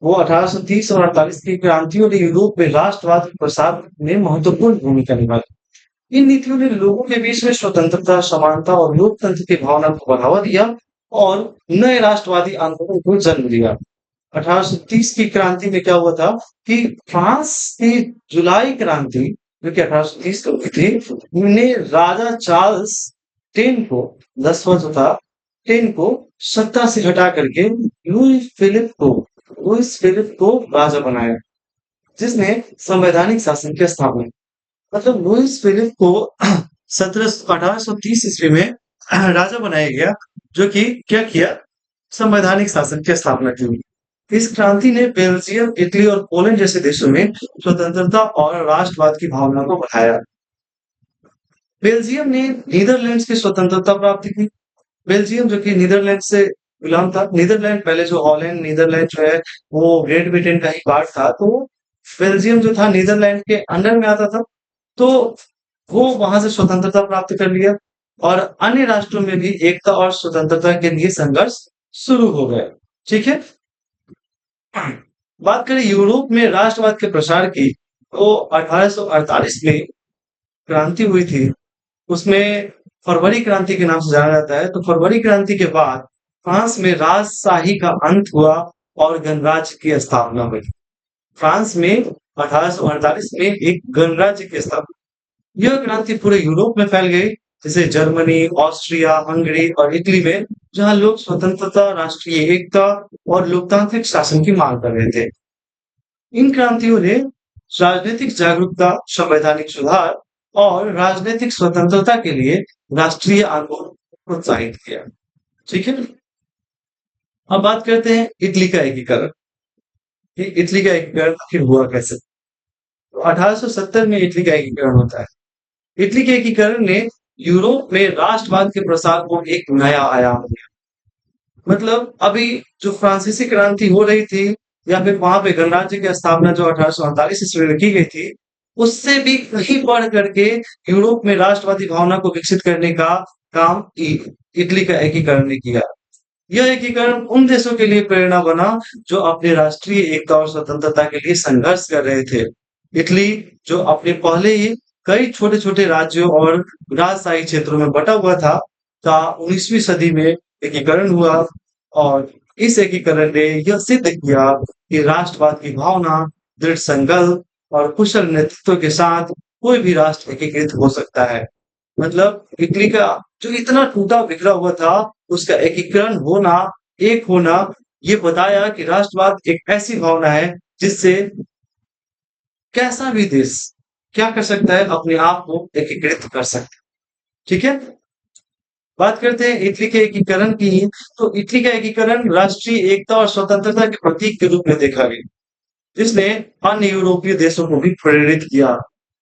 वो 1830 और 48 की क्रांतियों ने यूरोप में राष्ट्रवाद के प्रसार में महत्वपूर्ण भूमिका निभाई। इन नीतियों ने लोगों के बीच में स्वतंत्रता, समानता और लोकतंत्र की भावना को बढ़ावा दिया और नए राष्ट्रवादी आंदोलन को जन्म दिया। 1830 की क्रांति में क्या हुआ था कि फ्रांस की जुलाई क्रांति, जो कि 1830 को हुई थी, ने राजा चार्ल्स 10 को, 10वां जो था 10 को सत्ता से हटा करके लुईस फिलिप को राजा बनाया, जिसने संवैधानिक शासन की स्थापना की। मतलब लुईस फिलिप को 1830 ईस्वी में राजा बनाया गया, जो कि क्या किया, संवैधानिक शासन की स्थापना की। इस क्रांति ने बेल्जियम, इटली और पोलैंड जैसे देशों में स्वतंत्रता और राष्ट्रवाद की भावना को बढ़ाया। बेल्जियम ने नीदरलैंड्स की स्वतंत्रता प्राप्त की। बेल्जियम जो कि नीदरलैंड से बिलोंग था। नीदरलैंड पहले जो हॉलैंड, नीदरलैंड जो है वो ग्रेट ब्रिटेन का ही पार्ट था, तो बेल्जियम जो था नीदरलैंड के अंडर में आता था। तो वो वहां से स्वतंत्रता प्राप्त कर लिया और अन्य राष्ट्रों में भी एकता और स्वतंत्रता के लिए संघर्ष शुरू हो गया। ठीक है। बात करें यूरोप में राष्ट्रवाद के प्रसार की, तो 1848 में क्रांति हुई थी। उसमें फरवरी क्रांति के नाम से जाना जाता है। तो फरवरी क्रांति के बाद फ्रांस में राजशाही का अंत हुआ और गणराज्य की स्थापना हुई। फ्रांस में 1848 में एक गणराज्य की स्थापना, यह क्रांति पूरे यूरोप में फैल गई, जैसे जर्मनी, ऑस्ट्रिया, हंगरी और इटली में, जहां लोग स्वतंत्रता, राष्ट्रीय एकता और लोकतांत्रिक शासन की मांग कर रहे थे। इन क्रांतियों ने राजनीतिक जागरूकता, संवैधानिक सुधार और राजनीतिक स्वतंत्रता के लिए राष्ट्रीय आंदोलन को प्रोत्साहित किया। ठीक है। अब बात करते हैं इटली का एकीकरण। इटली का एकीकरण आखिर हुआ कैसे। तो 1870 में इटली का एकीकरण होता है। इटली के एकीकरण ने यूरोप में राष्ट्रवाद के प्रसार को एक नया आयाम दिया। मतलब अभी जो फ्रांसीसी क्रांति हो रही थी या फिर वहां पे गणराज्य की स्थापना जो 1848 ईस्वी में की गई थी, उससे भी कहीं बढ़ करके यूरोप में राष्ट्रवादी भावना को विकसित करने का काम इटली का एकीकरण ने किया। यह एकीकरण उन देशों के लिए प्रेरणा बना जो अपने राष्ट्रीय एकता और स्वतंत्रता के लिए संघर्ष कर रहे थे। इटली जो अपने पहले ही कई छोटे छोटे राज्यों और राजशाही क्षेत्रों में बटा हुआ था, का 19वीं सदी में एकीकरण हुआ और इस एकीकरण ने यह सिद्ध किया कि राष्ट्रवाद की भावना, दृढ़ संकल्प और कुशल नेतृत्व के साथ कोई भी राष्ट्र एकीकृत हो सकता है। मतलब इटली का जो इतना टूटा बिखरा हुआ था, उसका एकीकरण होना, एक होना, ये बताया कि राष्ट्रवाद एक ऐसी भावना है जिससे कैसा भी देश क्या कर सकता है, अपने आप को एकीकृत कर सकता है। ठीक है। बात करते हैं इटली के एकीकरण की। तो इटली का एकीकरण राष्ट्रीय एकता और स्वतंत्रता के प्रतीक के रूप में देखा गया, जिसने अन्य यूरोपीय देशों को भी प्रेरित किया।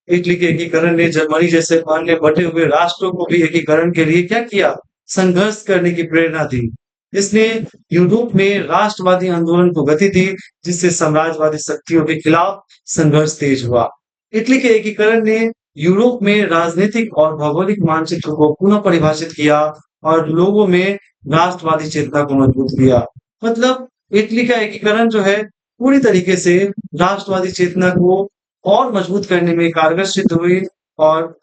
इटली के एकीकरण ने जर्मनी जैसे अन्य बटे हुए राष्ट्रों को भी एकीकरण के लिए क्या किया, संघर्ष करने की प्रेरणा दी। इसने यूरोप में राष्ट्रवादी आंदोलन को गति दी, जिससे साम्राज्यवादी शक्तियों के खिलाफ संघर्ष तेज हुआ। इटली के एकीकरण ने यूरोप में राजनीतिक और भौगोलिक मानचित्र को पुनः परिभाषित किया और लोगों में राष्ट्रवादी चेतना को मजबूत किया। मतलब इटली का एकीकरण जो है पूरी तरीके से राष्ट्रवादी चेतना को और मजबूत करने में कारगर सिद्ध हुई और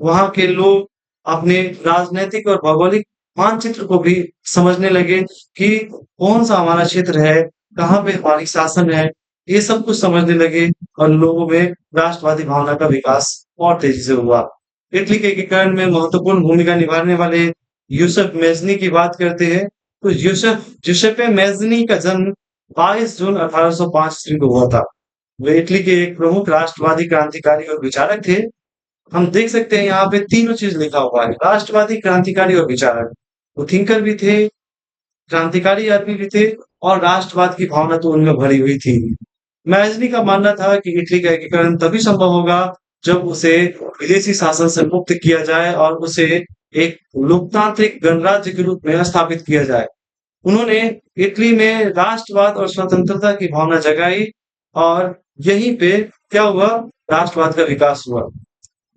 वहां के लोग अपने राजनीतिक और भौगोलिक मानचित्र को भी समझने लगे कि कौन सा हमारा क्षेत्र है, कहाँ पे हमारी शासन है, ये सब कुछ समझने लगे और लोगों में राष्ट्रवादी भावना का विकास और तेजी से हुआ। इटली के एकीकरण में महत्वपूर्ण भूमिका निभाने वाले यूसुफ मैज़नी की बात करते हैं, तो यूसुफ जुसेप्पे मैज़नी का जन्म 22 जून 1805 ईस्वी को हुआ था। वे इटली के एक प्रमुख राष्ट्रवादी क्रांतिकारी और विचारक थे। हम देख सकते हैं यहाँ पे तीनों चीज लिखा हुआ है, राष्ट्रवादी, क्रांतिकारी और विचारक। वो थिंकर भी थे, क्रांतिकारी आदमी भी थे और राष्ट्रवाद की भावना तो उनमें भरी हुई थी। मैजनी का मानना था कि इटली का एकीकरण तभी संभव होगा जब उसे विदेशी शासन से मुक्त किया जाए और उसे एक लोकतांत्रिक गणराज्य के रूप में स्थापित किया जाए। उन्होंने इटली में राष्ट्रवाद और स्वतंत्रता की भावना जगाई और यहीं पे क्या हुआ, राष्ट्रवाद का विकास हुआ।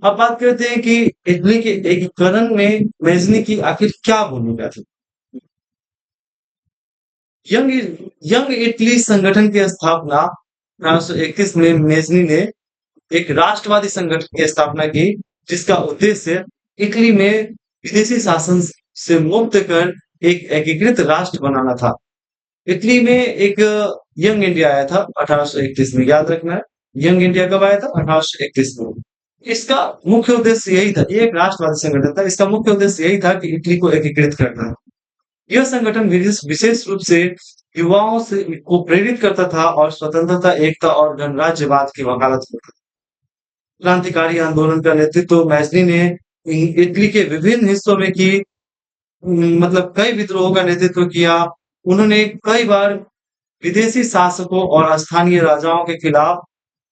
अब बात करते हैं कि इटली के एकीकरण में मैजनी की आखिर क्या भूमिका थी। यंग यंग इटली संगठन की स्थापना 1831 में मेजनी ने एक राष्ट्रवादी संगठन की स्थापना की, जिसका उद्देश्य इटली में विदेशी शासन से मुक्त कर एक एकीकृत राष्ट्र बनाना था। इटली में एक यंग इंडिया आया था 1831 में, याद रखना है। यंग इंडिया कब आया था? 1831 में। इसका मुख्य उद्देश्य यही था, ये एक राष्ट्रवादी संगठन था। इसका मुख्य उद्देश्य यही था कि इटली को एकीकृत करना। यह संगठन विशेष रूप से युवाओं से को प्रेरित करता था और स्वतंत्रता, एकता और गणराज्यवाद की वकालत करता था। क्रांतिकारी आंदोलन का नेतृत्व मैजनी ने इटली के विभिन्न हिस्सों में की, मतलब कई विद्रोहों का नेतृत्व किया। उन्होंने कई बार विदेशी शासकों और स्थानीय राजाओं के खिलाफ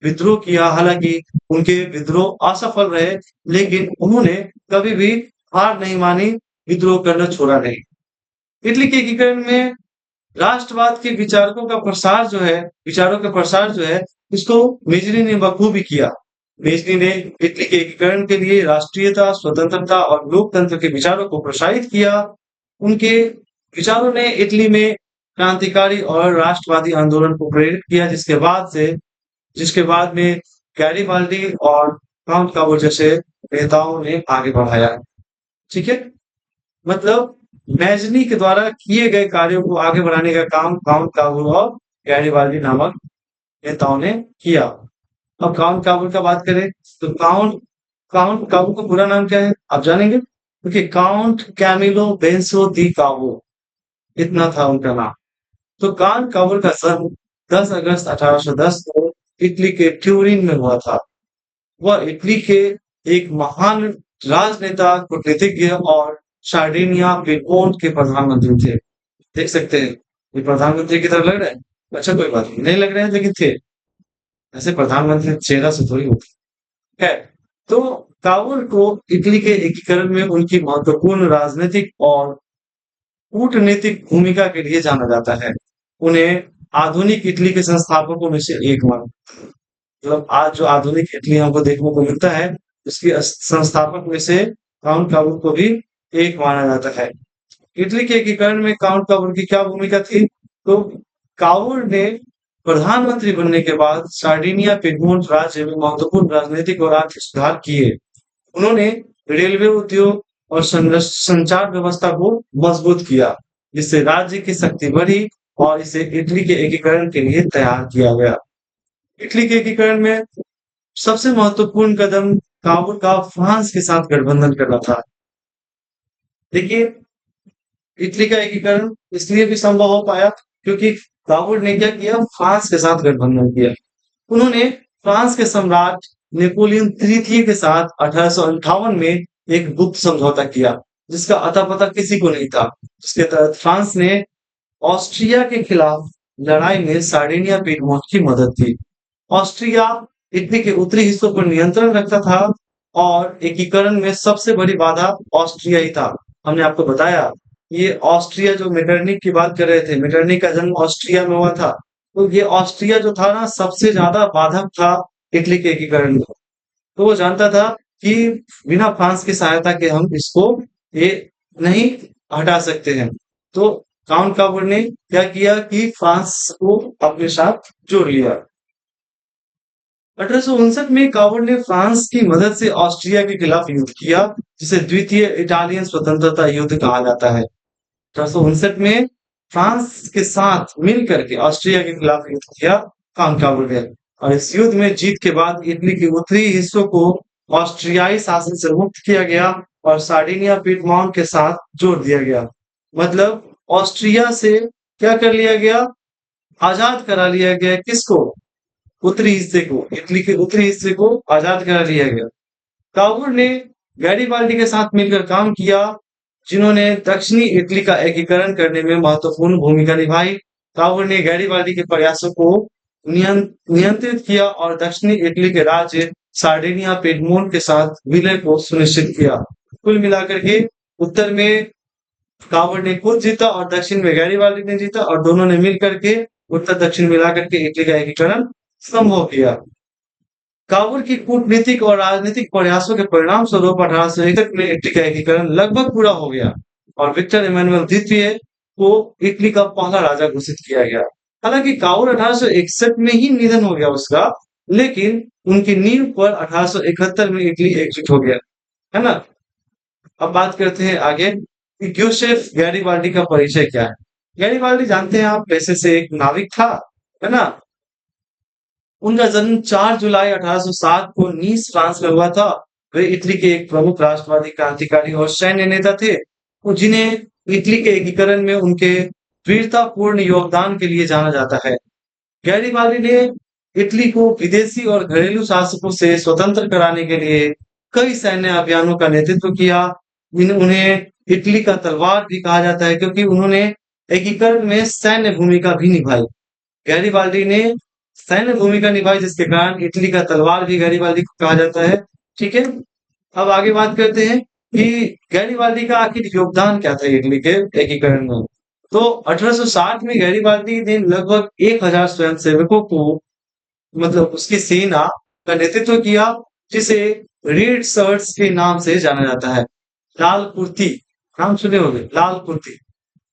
विद्रोह किया। हालांकि उनके विद्रोह असफल रहे, लेकिन उन्होंने कभी भी हार नहीं मानी, विद्रोह करना छोड़ा नहीं। इटली के एकीकरण में राष्ट्रवाद के विचारों का प्रसार जो है, इसको मेजनी ने बखूबी किया। मेजनी ने इटली के एकीकरण के लिए राष्ट्रीयता, स्वतंत्रता और लोकतंत्र के विचारों को प्रोत्साहित किया। उनके विचारों ने इटली में क्रांतिकारी और राष्ट्रवादी आंदोलन को प्रेरित किया, जिसके बाद में गैरिबाल्डी और काउंट काबो जैसे नेताओं ने आगे बढ़ाया। ठीक है, मतलब मैजनी के द्वारा किए गए कार्यों को आगे बढ़ाने का काम काउंट काबुल और गैरिबाल्डी नामक नेताओं ने किया। अब काउंट काबुल का बात करें तो काउंट काबुल का पूरा नाम क्या है आप जानेंगे, क्योंकि काउंट कैमिलो बेंसो दी काबो, इतना था उनका नाम। तो काउंट काबुल का जन्म 10 अगस्त 1810 को इटली के ट्यूरिन में हुआ था। वह इटली के एक महान राजनेता, कूटनीतिज्ञ और सार्डिनिया पिडमोंट के प्रधानमंत्री थे। देख सकते हैं ये प्रधानमंत्री की तरह लग रहा है। अच्छा, कोई बात नहीं लग रहे हैं, लेकिन थे ऐसे प्रधानमंत्री चेहरा से थोड़ी होती है। तो काबुल को इटली के एकीकरण में उनकी महत्वपूर्ण राजनीतिक और कूटनीतिक भूमिका के लिए जाना जाता है। उन्हें आधुनिक इटली के संस्थापकों में से एक माना, मतलब आज जो आधुनिक इटली हमको देखने को मिलता है, उसके संस्थापक में से काउंट काबुल को भी एक माना जाता है। इटली के एकीकरण में काउंट काबुल की क्या भूमिका थी? तो काबुल ने प्रधानमंत्री बनने के बाद सार्डिनिया पिडमोंट राज्य में महत्वपूर्ण राजनीतिक और आर्थिक सुधार किए। उन्होंने रेलवे उद्योग और संचार व्यवस्था को मजबूत किया, जिससे राज्य की शक्ति बढ़ी और इसे इटली के एकीकरण के लिए तैयार किया गया। इटली के एकीकरण में सबसे महत्वपूर्ण कदम काबुल का फ्रांस के साथ गठबंधन करना था। देखिए, इटली का एकीकरण इसलिए भी संभव हो पाया क्योंकि काबुल ने क्या किया, फ्रांस के साथ गठबंधन किया। उन्होंने फ्रांस के सम्राट नेपोलियन तृतीय के साथ 1858 में एक गुप्त समझौता किया, जिसका अता पता किसी को नहीं था। जिसके तहत फ्रांस ने ऑस्ट्रिया के खिलाफ लड़ाई में सार्डिनिया पिडमोंट की मदद की। ऑस्ट्रिया इटली के उत्तरी हिस्सों पर नियंत्रण रखता था और एकीकरण में सबसे बड़ी बाधा ऑस्ट्रिया ही था। हमने आपको बताया ये ऑस्ट्रिया, जो मेटरनिक की बात कर रहे थे, मेटरनिक का जन्म ऑस्ट्रिया में हुआ था। तो ये ऑस्ट्रिया जो था ना, सबसे ज्यादा बाधक था इटली के एकीकरण में। तो वो जानता था कि बिना फ्रांस की सहायता के हम इसको ये नहीं हटा सकते हैं। तो काउंट काबुल ने क्या किया कि फ्रांस को अपने साथ जोड़ लिया। 1859 में काबुल ने फ्रांस की मदद से ऑस्ट्रिया के खिलाफ युद्ध किया, जिसे द्वितीय इटालियन स्वतंत्रता युद्ध कहा जाता है। 1859 में फ्रांस के साथ मिलकर के ऑस्ट्रिया के खिलाफ युद्ध किया कॉन्कागुए, और इस युद्ध में जीत के बाद इटली के उत्तरी हिस्सों को ऑस्ट्रियाई शासन से मुक्त किया गया और सार्डिनिया पीडमोंट के साथ जोड़ दिया गया। मतलब ऑस्ट्रिया से क्या कर लिया गया, आजाद करा लिया गया। किसको? उत्तरी हिस्से को, इटली के उत्तरी हिस्से को आजाद करा लिया गया। काबुल ने गैरिबाल्डी के साथ मिलकर काम किया, जिन्होंने दक्षिणी इटली का एकीकरण करने में महत्वपूर्ण भूमिका निभाई। काबुल ने गैरिबाल्डी के प्रयासों को नियंत्रित किया और दक्षिणी इटली के राज्य सार्डिनिया पेडमोंट के साथ विलय को सुनिश्चित किया। कुल मिलाकर के उत्तर में काबुल ने खुद जीता और दक्षिण में गैरिबाल्डी ने जीता, और दोनों ने मिलकर के उत्तर दक्षिण मिलाकर के इटली का एकीकरण संभव किया। काबुल की कूटनीतिक और राजनीतिक प्रयासों के परिणाम स्वरूप 1861 में इटली का एकीकरण लगभग पूरा हो गया और विक्टर इमैनुअल द्वितीय को इटली का पहला राजा घोषित किया गया। हालांकि काबुल 1861 में ही निधन हो गया उसका, लेकिन उनकी नींव पर 1871 में इटली एकजुट हो गया, है ना। अब बात करते हैं आगे कि ग्यूसेफ गैरिबाल्डी का परिचय क्या है। गैरिबाल्डी जानते हैं आप, पैसे से एक नाविक था, है ना। उनका जन्म 4 जुलाई 1807 को नीस फ्रांस में हुआ था। वे इटली के एक प्रमुख राष्ट्रवादी क्रांतिकारी और सैन्य नेता थे, जिन्हें इटली के एकीकरण में उनके वीरतापूर्ण योगदान के लिए जाना जाता है। गैरिबाल्डी ने इटली को विदेशी और घरेलू शासकों से स्वतंत्र कराने के लिए कई सैन्य अभियानों का नेतृत्व किया। उन्हें इटली का तलवार भी कहा जाता है, क्योंकि उन्होंने एकीकरण में सैन्य भूमिका भी निभाई। गैरिबाल्डी ने सैन्य भूमिका निभाई, जिसके कारण इटली का तलवार भी गैरिबाल्डी को कहा जाता है। ठीक है, अब आगे बात करते हैं कि गैरिबाल्डी का आखिर योगदान क्या था इटली के एकीकरण में। तो 1860 में गैरिबाल्डी ने लगभग 1000 स्वयंसेवकों को, मतलब उसकी सेना का नेतृत्व किया, जिसे रेड शर्ट्स के नाम से जाना जाता है। लाल कुर्ती, नाम सुने होंगे, लाल कुर्ती,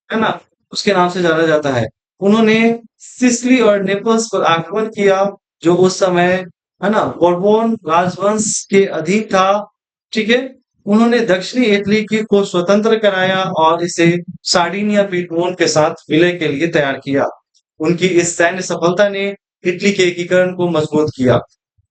है ना, उसके नाम से जाना जाता है। उन्होंने सिसिली और नेपल्स पर आक्रमण किया, जो उस समय, है ना, बोर्बोन राजवंश के अधीन था। ठीक है, उन्होंने दक्षिणी इटली की को स्वतंत्र कराया और इसे सार्डिनिया पीडमोंट के साथ विलय के लिए तैयार किया। उनकी इस सैन्य सफलता ने इटली के एकीकरण को मजबूत किया।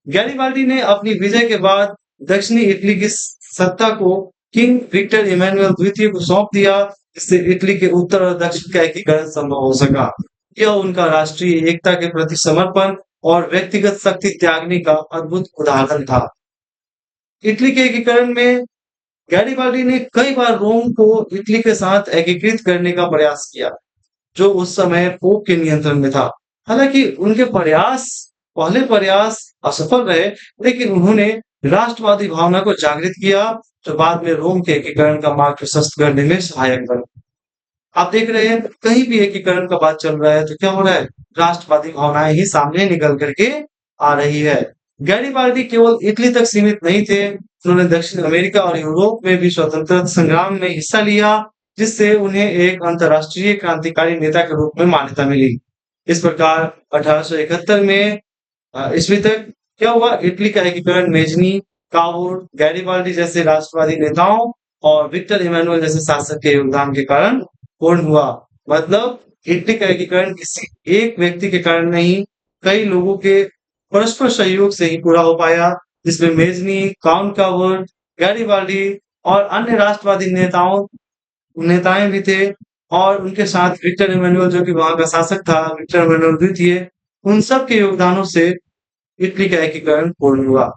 गैरिबाल्डी ने अपनी विजय के बाद दक्षिणी इटली की सत्ता को किंग विक्टर इमैनुअल द्वितीय को सौंप दिया, इससे इटली के उत्तर और दक्षिण का एकीकरण संभव हो सका। यह उनका राष्ट्रीय एकता के प्रति समर्पण और व्यक्तिगत शक्ति त्यागने का अद्भुत उदाहरण था। इटली के एकीकरण में गैरिबाल्डी ने कई बार रोम को इटली के साथ एकीकृत करने का प्रयास किया, जो उस समय पोप के नियंत्रण में था। हालांकि उनके पहले प्रयास असफल रहे, लेकिन उन्होंने राष्ट्रवादी भावना को जागृत किया, जो बाद में रोम के एकीकरण का मार्ग प्रशस्त करने में सहायक बना। आप देख रहे हैं, कहीं भी एकीकरण का बात चल रहा है तो क्या हो रहा है, राष्ट्रवादी भावनाएं ही सामने निकल करके आ रही है। गैरिबाल्डी केवल इटली तक सीमित नहीं थे, उन्होंने दक्षिण अमेरिका और यूरोप में भी स्वतंत्रता संग्राम में हिस्सा लिया, जिससे उन्हें एक अंतरराष्ट्रीय क्रांतिकारी नेता के रूप में मान्यता मिली। इस प्रकार 1871 में ईस्वी तक क्या हुआ, इटली का एकीकरण मेजनी, कावुर, गैरिबाल्डी जैसे राष्ट्रवादी नेताओं और विक्टर इमैनुअल जैसे शासक के योगदान के कारण पूर्ण हुआ। मतलब इटली का एकीकरण किसी एक व्यक्ति के कारण नहीं, कई लोगों के परस्पर सहयोग से ही पूरा हो पाया, जिसमें मेजनी, काउंट कावुर, गैरिबाल्डी और अन्य राष्ट्रवादी नेताएं भी थे, और उनके साथ विक्टर इमैनुअल जो कि वहां का शासक था, विक्टर इमैनुअल द्वितीय, उन सब के योगदानों से इटली का एकीकरण पूर्ण हुआ।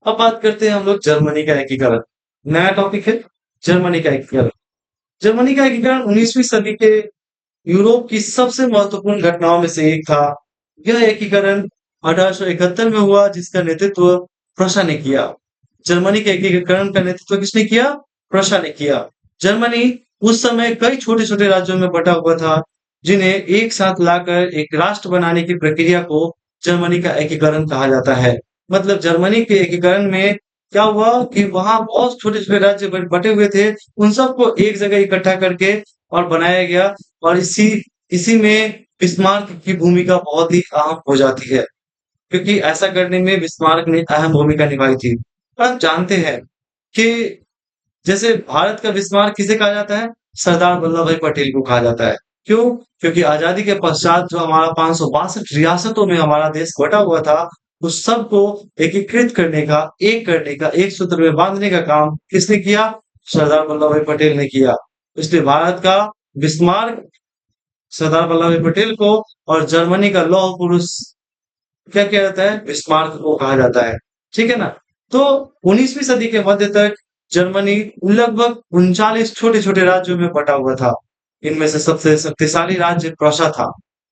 अब बात करते हैं हम लोग जर्मनी का एकीकरण। नया टॉपिक है जर्मनी का एकीकरण। जर्मनी का एकीकरण 19वीं सदी के यूरोप की सबसे महत्वपूर्ण घटनाओं में से एक था। यह एकीकरण 1871 में हुआ, जिसका नेतृत्व प्रशा ने किया। जर्मनी के एकीकरण का नेतृत्व किसने किया? प्रशा ने किया। जर्मनी उस समय कई छोटे छोटे राज्यों में बटा हुआ था, जिन्हें एक साथ लाकर एक राष्ट्र बनाने की प्रक्रिया को जर्मनी का एकीकरण कहा जाता है। मतलब जर्मनी के एकीकरण में क्या हुआ कि वहां बहुत छोटे छोटे राज्य बटे हुए थे, उन सबको एक जगह इकट्ठा करके और बनाया गया, और इसी में बिस्मार्क की भूमिका बहुत ही अहम हो जाती है, क्योंकि ऐसा करने में बिस्मार्क ने अहम भूमिका निभाई थी। आप जानते हैं कि जैसे भारत का बिस्मार्क किसे कहा जाता है? सरदार वल्लभ भाई पटेल को कहा जाता है। क्यों? क्योंकि आजादी के पश्चात जो हमारा 562 रियासतों में हमारा देश बटा हुआ था, उस सबको एकीकृत करने का, एक करने का, एक सूत्र में बांधने का काम किसने किया? सरदार वल्लभ भाई पटेल ने किया। इसलिए भारत का बिस्मार्क सरदार वल्लभ भाई पटेल को और जर्मनी का लौह पुरुष क्या किया जाता है? बिस्मार्क को कहा जाता है। ठीक है ना? तो 19वीं सदी के मध्य तक जर्मनी लगभग 39 छोटे-छोटे राज्यों में बटा हुआ था। इनमें से सबसे शक्तिशाली राज्य प्रूसिया था।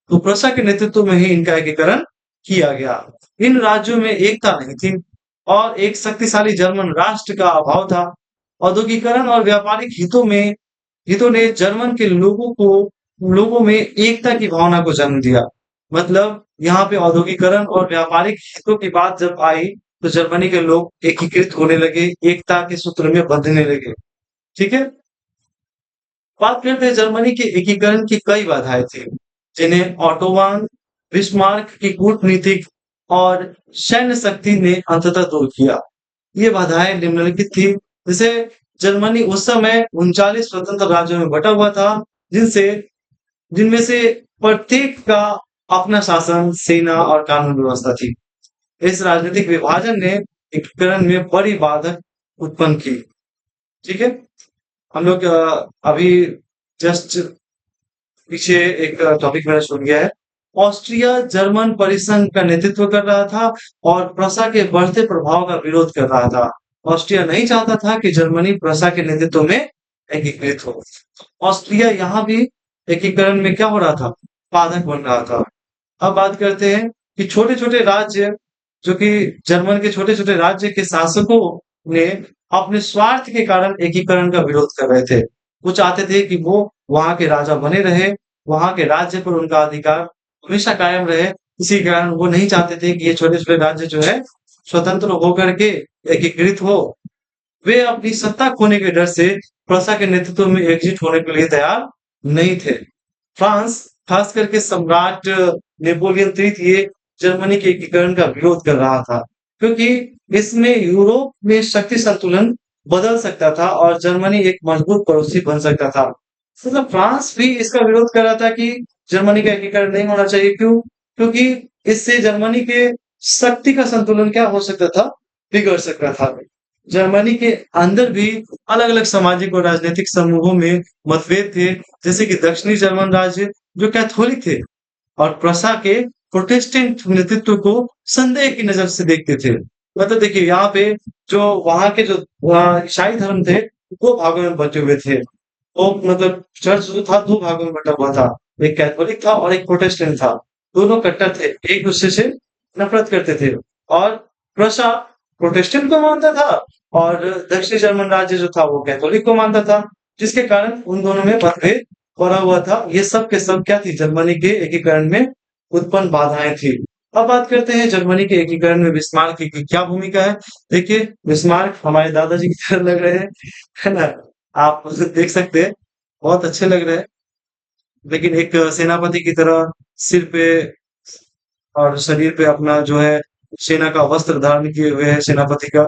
तो प्रूसिया के नेतृत्व में ही इनका एकीकरण किया गया। इन राज्यों में एकता नहीं थी और एक शक्तिशाली जर्मन राष्ट्र का अभाव था। औद्योगिकरण और व्यापारिक हितों ने जर्मन के लोगों में एकता की भावना को जन्म दिया। मतलब यहाँ पे औद्योगिकरण और व्यापारिक हितों की बात जब आई, तो जर्मनी के लोग एकीकृत होने लगे, एकता के सूत्र में बंधने लगे। ठीक है? बात करते हैं जर्मनी के एकीकरण की कई बाधाएं थी, जिन्हें ऑटोमान बिस्मार्क की कूटनीतिक और सैन्य शक्ति ने अंततः दूर किया। ये बाधाएं निम्नलिखित थी। जैसे जर्मनी उस समय 39 स्वतंत्र राज्यों में बटा हुआ था, जिनसे जिनमें से प्रत्येक का अपना शासन, सेना और कानून व्यवस्था थी। इस राजनीतिक विभाजन ने एकीकरण में बड़ी बाधक उत्पन्न की। ठीक है? हम लोग अभी जस्ट पीछे एक टॉपिक मैंने सुन गया है। ऑस्ट्रिया जर्मन परिसंघ का नेतृत्व कर रहा था और प्रसा के बढ़ते प्रभाव का विरोध कर रहा था। ऑस्ट्रिया नहीं चाहता था कि जर्मनी प्रसा के नेतृत्व में एकीकृत हो। ऑस्ट्रिया यहाँ भी एकीकरण में क्या हो रहा था? बाधक बन रहा था। अब बात करते हैं कि छोटे-छोटे राज्य, जो कि जर्मन के छोटे-छोटे राज्य के शासकों ने अपने स्वार्थ के कारण एकीकरण का विरोध कर रहे थे। वो चाहते थे कि वो वहाँ के राजा बने रहे, वहाँ के राज्य पर उनका अधिकार हमेशा कायम रहे। इसी कारण वो नहीं चाहते थे कि ये छोटे-छोटे राज्य जो है स्वतंत्र होकर के एकीकृत हो। वे अपनी सत्ता खोने के डर से प्रसा के नेतृत्व में एकजुट होने के लिए तैयार नहीं थे। फ्रांस, खास करके सम्राट नेपोलियन तृतीय जर्मनी के एकीकरण का विरोध कर रहा था, क्योंकि इसमें यूरोप में शक्ति संतुलन बदल सकता था और जर्मनी एक मजबूत पड़ोसी बन सकता था। मतलब फ्रांस भी इसका विरोध कर रहा था कि जर्मनी का एकीकरण नहीं होना चाहिए। क्यों? क्योंकि इससे जर्मनी के शक्ति का संतुलन क्या हो सकता था? बिगड़ सकता था। जर्मनी के अंदर भी अलग-अलग सामाजिक और राजनीतिक समूहों में मतभेद थे, जैसे कि दक्षिणी जर्मन राज्य जो कैथोलिक थे और प्रसा के प्रोटेस्टेंट नेतृत्व को संदेह की नजर से देखते थे। मतलब देखिए यहाँ पे जो वहाँ के जो ईसाई धर्म थे, दो भागों में बटे हुए थे। वो मतलब चर्च जो था दो भागों में बटा हुआ था, एक कैथोलिक था और एक प्रोटेस्टेंट था। दोनों कट्टर थे, एक दूसरे से नफरत करते थे और प्रसा प्रोटेस्टेंट को मानता था और दक्षिणी जर्मन राज्य जो था वो कैथोलिक को मानता था, जिसके कारण उन दोनों में मतभेद पड़ा हुआ था। ये सब के सब क्या थी? जर्मनी के एकीकरण में उत्पन्न बाधाएं थी। अब बात करते हैं जर्मनी के एकीकरण में बिस्मार्क की क्या भूमिका है। देखिए बिस्मार्क हमारे दादाजी की तरह लग रहे हैं, है ना? आप उसे देख सकते हैं, बहुत अच्छे लग रहे हैं, लेकिन एक सेनापति की तरह सिर पे और शरीर पे अपना जो है सेना का वस्त्र धारण किए हुए है सेनापति का।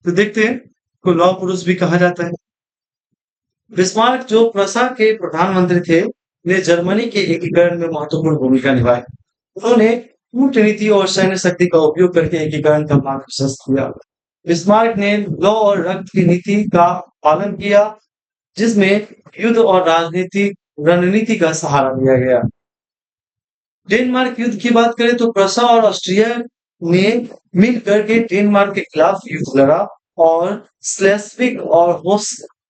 तो देखते हैं, को लौह पुरुष भी कहा जाता है। बिस्मार्क जो प्रसा के प्रधानमंत्री थे, ने जर्मनी के एकीकरण में महत्वपूर्ण भूमिका निभाई। उन्होंने कूटनीति और सैन्य शक्ति का उपयोग करके एकीकरण का मार्ग प्रशस्त किया। बिस्मार्क ने लौ और रक्त की नीति का पालन किया, जिसमें युद्ध और रणनीति का सहारा लिया गया। डेनमार्क युद्ध की बात करें तो प्रसा और ऑस्ट्रिया ने मिलकर के डेनमार्क के खिलाफ युद्ध लड़ा और स्लेस्विग और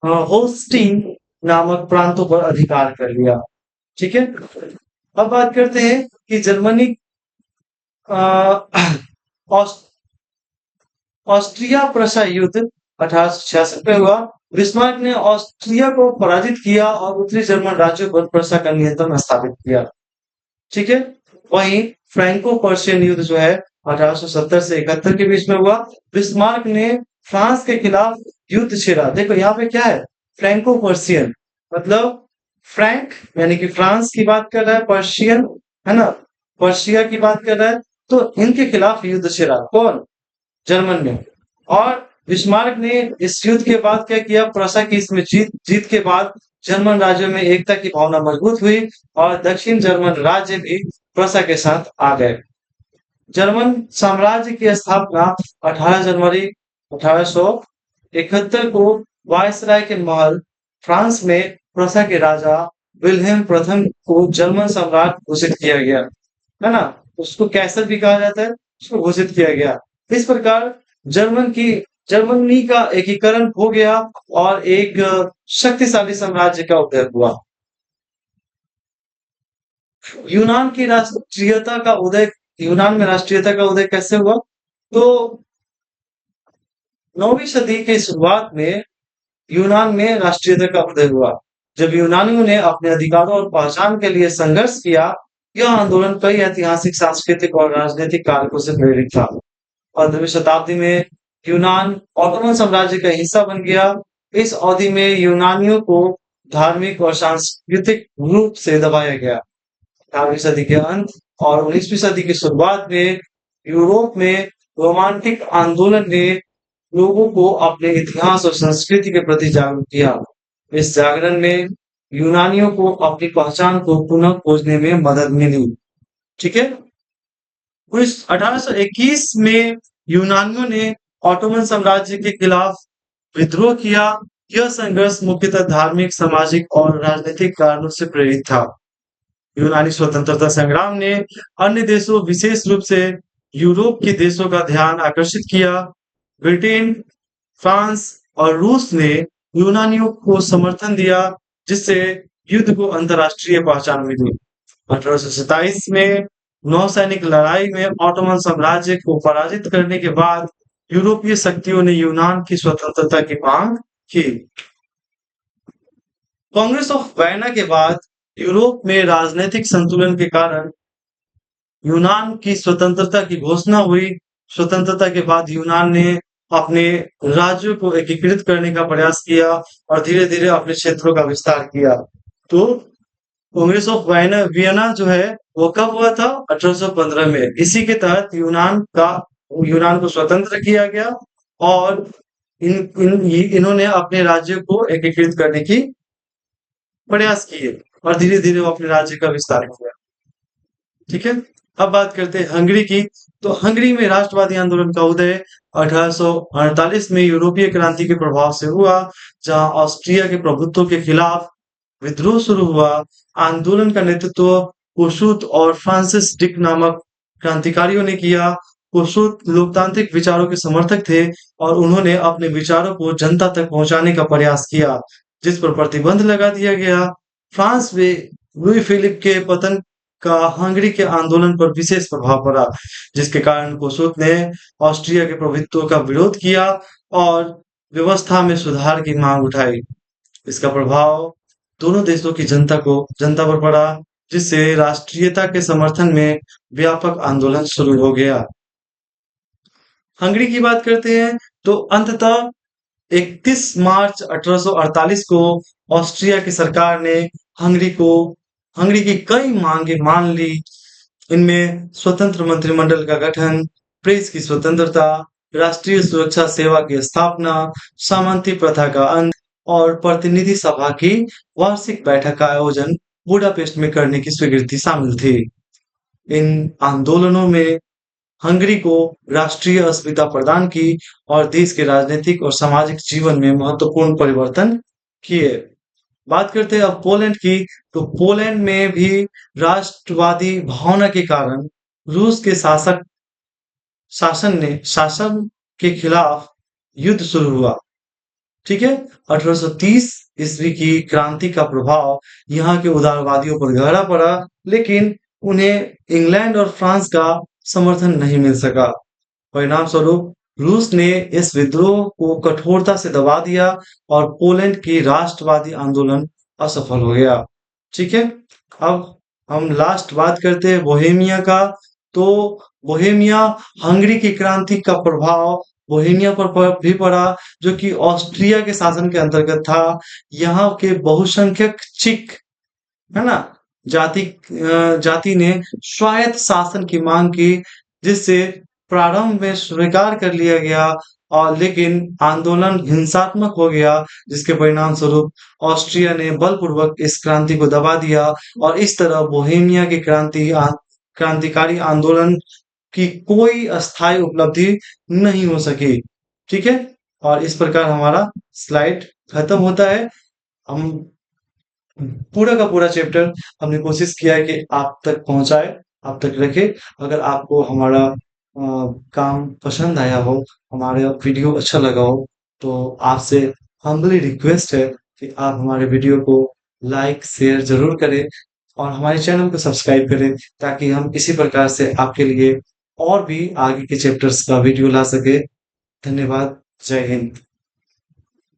होस्टिंग नामक प्रांतों पर अधिकार कर लिया। ठीक है? अब बात करते हैं कि जर्मनी ऑस्ट्रिया प्रसा युद्ध 1866 में हुआ। बिस्मार्क ने ऑस्ट्रिया को पराजित किया और उत्तरी जर्मन राज्यों पर प्रसा का नियंत्रण स्थापित किया। ठीक है? वहीं फ्रैंको पर्शियन युद्ध जो है 1870 से 71 के बीच में हुआ। बिस्मार्क ने फ्रांस के खिलाफ युद्ध छेड़ा। देखो यहाँ पे क्या है? फ्रैंको पर्शियन, मतलब फ्रैंक यानी कि फ्रांस की बात कर रहा है, पर्शियन है ना, पर्शिया की बात कर रहा है, तो इनके खिलाफ युद्ध छेड़ा। कौन? जर्मन ने। और बिस्मार्क ने इस युद्ध के बाद क्या किया, प्रशा की इसमें जीत जीत के बाद जर्मन राज्यों में एकता की भावना मजबूत हुई और दक्षिण जर्मन राज्य भी प्रशा के साथ आ गए। जर्मन साम्राज्य की स्थापना 18 जनवरी 1871 को वायसराय के महल फ्रांस में प्रशा के राजा विल्हेम प्रथम को जर्मन सम्राट घोषित किया गया, है ना। उसको कैसर भी कहा जाता है, उसको घोषित किया गया। इस प्रकार जर्मनी का एकीकरण हो गया और एक शक्तिशाली साम्राज्य का उदय हुआ। यूनान की राष्ट्रीयता का उदय यूनान में राष्ट्रीयता का उदय कैसे हुआ? तो 9वीं सदी के शुरुआत में यूनान में राष्ट्रीयता का उदय हुआ। जब यूनानियों ने अपने अधिकारों और पहचान के लिए संघर्ष किया, यह आंदोलन कई ऐतिहासिक, सांस्कृतिक और राजनीतिक कारकों से प्रेरित था। 15वीं शताब्दी में यूनान ऑटोमन साम्राज्य का हिस्सा बन गया। इस अवधि में यूनानियों को धार्मिक और सांस्कृतिक रूप से दबाया गया। 18वीं सदी के अंत और 19वीं सदी की शुरुआत में यूरोप में रोमांटिक आंदोलन ने लोगों को अपने इतिहास और संस्कृति के प्रति जागरूक किया। इस जागरण में यूनानियों को अपनी पहचान को पुनः खोजने में मदद मिली। ठीक है। 1821 में यूनानियों ने ऑटोमन साम्राज्य के खिलाफ विद्रोह किया। यह संघर्ष मुख्यतः धार्मिक, सामाजिक और राजनीतिक कारणों से प्रेरित था। यूनानी स्वतंत्रता संग्राम ने अन्य देशों, विशेष रूप से यूरोप के देशों का ध्यान आकर्षित किया। ब्रिटेन, फ्रांस और रूस ने यूनानियों को समर्थन दिया, जिससे युद्ध को अंतरराष्ट्रीय पहचान मिली। 1827 में नौसैनिक लड़ाई में ऑटोमन साम्राज्य को पराजित करने के बाद यूरोपीय शक्तियों ने यूनान की स्वतंत्रता की मांग की। कांग्रेस ऑफ वियना के बाद यूरोप में राजनीतिक संतुलन के कारण यूनान की स्वतंत्रता की घोषणा हुई। स्वतंत्रता के बाद यूनान ने अपने राज्यों को एकीकृत करने का प्रयास किया और धीरे धीरे अपने क्षेत्रों का विस्तार किया। तो कांग्रेस ऑफ वियना जो है वो कब हुआ था? 1815 में। इसी के तहत यूनान को स्वतंत्र किया गया और इन्होंने अपने राज्य को एकीकृत करने की प्रयास किए और धीरे धीरे वो अपने राज्य का विस्तार किया। ठीक है। अब बात करते हैं हंगरी की। तो हंगरी में राष्ट्रवादी आंदोलन का उदय 1848 में यूरोपीय क्रांति के प्रभाव से हुआ, जहां ऑस्ट्रिया के प्रभुत्व के खिलाफ विद्रोह शुरू हुआ। आंदोलन का नेतृत्व कोशुत और फ्रांसिस डिक नामक क्रांतिकारियों ने किया। कोशुत लोकतांत्रिक विचारों के समर्थक थे और उन्होंने अपने विचारों को जनता तक पहुंचाने का प्रयास किया, जिस पर प्रतिबंध लगा दिया गया। फ्रांस में लुई फिलिप के पतन का हंगरी के आंदोलन पर विशेष प्रभाव पड़ा, जिसके कारण कोशुत ने ऑस्ट्रिया के प्रभुत्व का विरोध किया और व्यवस्था में सुधार की मांग उठाई। इसका प्रभाव दोनों देशों की जनता पर पड़ा, जिससे राष्ट्रीयता के समर्थन में व्यापक आंदोलन शुरू हो गया। हंगरी की बात करते हैं तो अंततः 31 मार्च 1848 को ऑस्ट्रिया की सरकार ने हंगरी की कई मांगे मान ली। इनमें स्वतंत्र मंत्रिमंडल का गठन, प्रेस की स्वतंत्रता, राष्ट्रीय सुरक्षा सेवा की स्थापना, सामंती प्रथा का अंत और प्रतिनिधि सभा की वार्षिक बैठक का आयोजन बुडापेस्ट में करने की स्वीकृति शामिल थी। इन आंदोलनों में हंगरी को राष्ट्रीय अस्मिता प्रदान की और देश के राजनीतिक और सामाजिक जीवन में महत्वपूर्ण परिवर्तन किए। बात करते हैं अब पोलैंड की। तो पोलैंड में भी राष्ट्रवादी भावना के कारण रूस के शासन के खिलाफ युद्ध शुरू हुआ। ठीक है। 1830 ईस्वी की क्रांति का प्रभाव यहाँ के उदारवादियों पर गहरा पड़ा, लेकिन उन्हें इंग्लैंड और फ्रांस का समर्थन नहीं मिल सका। परिणाम स्वरूप रूस ने इस विद्रोह को कठोरता से दबा दिया और पोलैंड की राष्ट्रवादी आंदोलन असफल हो गया। ठीक है। अब हम लास्ट बात करते हैं बोहेमिया का। तो बोहेमिया हंगरी की क्रांति का प्रभाव बोहेमिया पर भी पड़ा, जो कि ऑस्ट्रिया के शासन के अंतर्गत था। यहाँ के बहुसंख्यक चिक, है ना, जाति ने स्वायत्त शासन की मांग की, जिससे प्रारंभ में स्वीकार कर लिया गया और लेकिन आंदोलन हिंसात्मक हो गया, जिसके परिणाम स्वरूप ऑस्ट्रिया ने बलपूर्वक इस क्रांति को दबा दिया और इस तरह बोहेमिया की क्रांतिकारी आंदोलन की कोई अस्थायी उपलब्धि नहीं हो सकी। ठीक है? और इस प्रकार हमारा स्लाइड खत्म होता है। हम पूरा का पूरा चैप्टर हमने कोशिश किया है कि आप तक पहुंचाए, आप तक रखे। अगर आपको हमारा काम पसंद आया हो, हमारा वीडियो अच्छा लगा हो, तो आपसे हम्बली रिक्वेस्ट है कि आप हमारे वीडियो को लाइक शेयर जरूर करें और हमारे चैनल को सब्सक्राइब करें, ताकि हम इसी प्रकार से आपके लिए और भी आगे के चैप्टर्स का वीडियो ला सके। धन्यवाद। जय हिंद।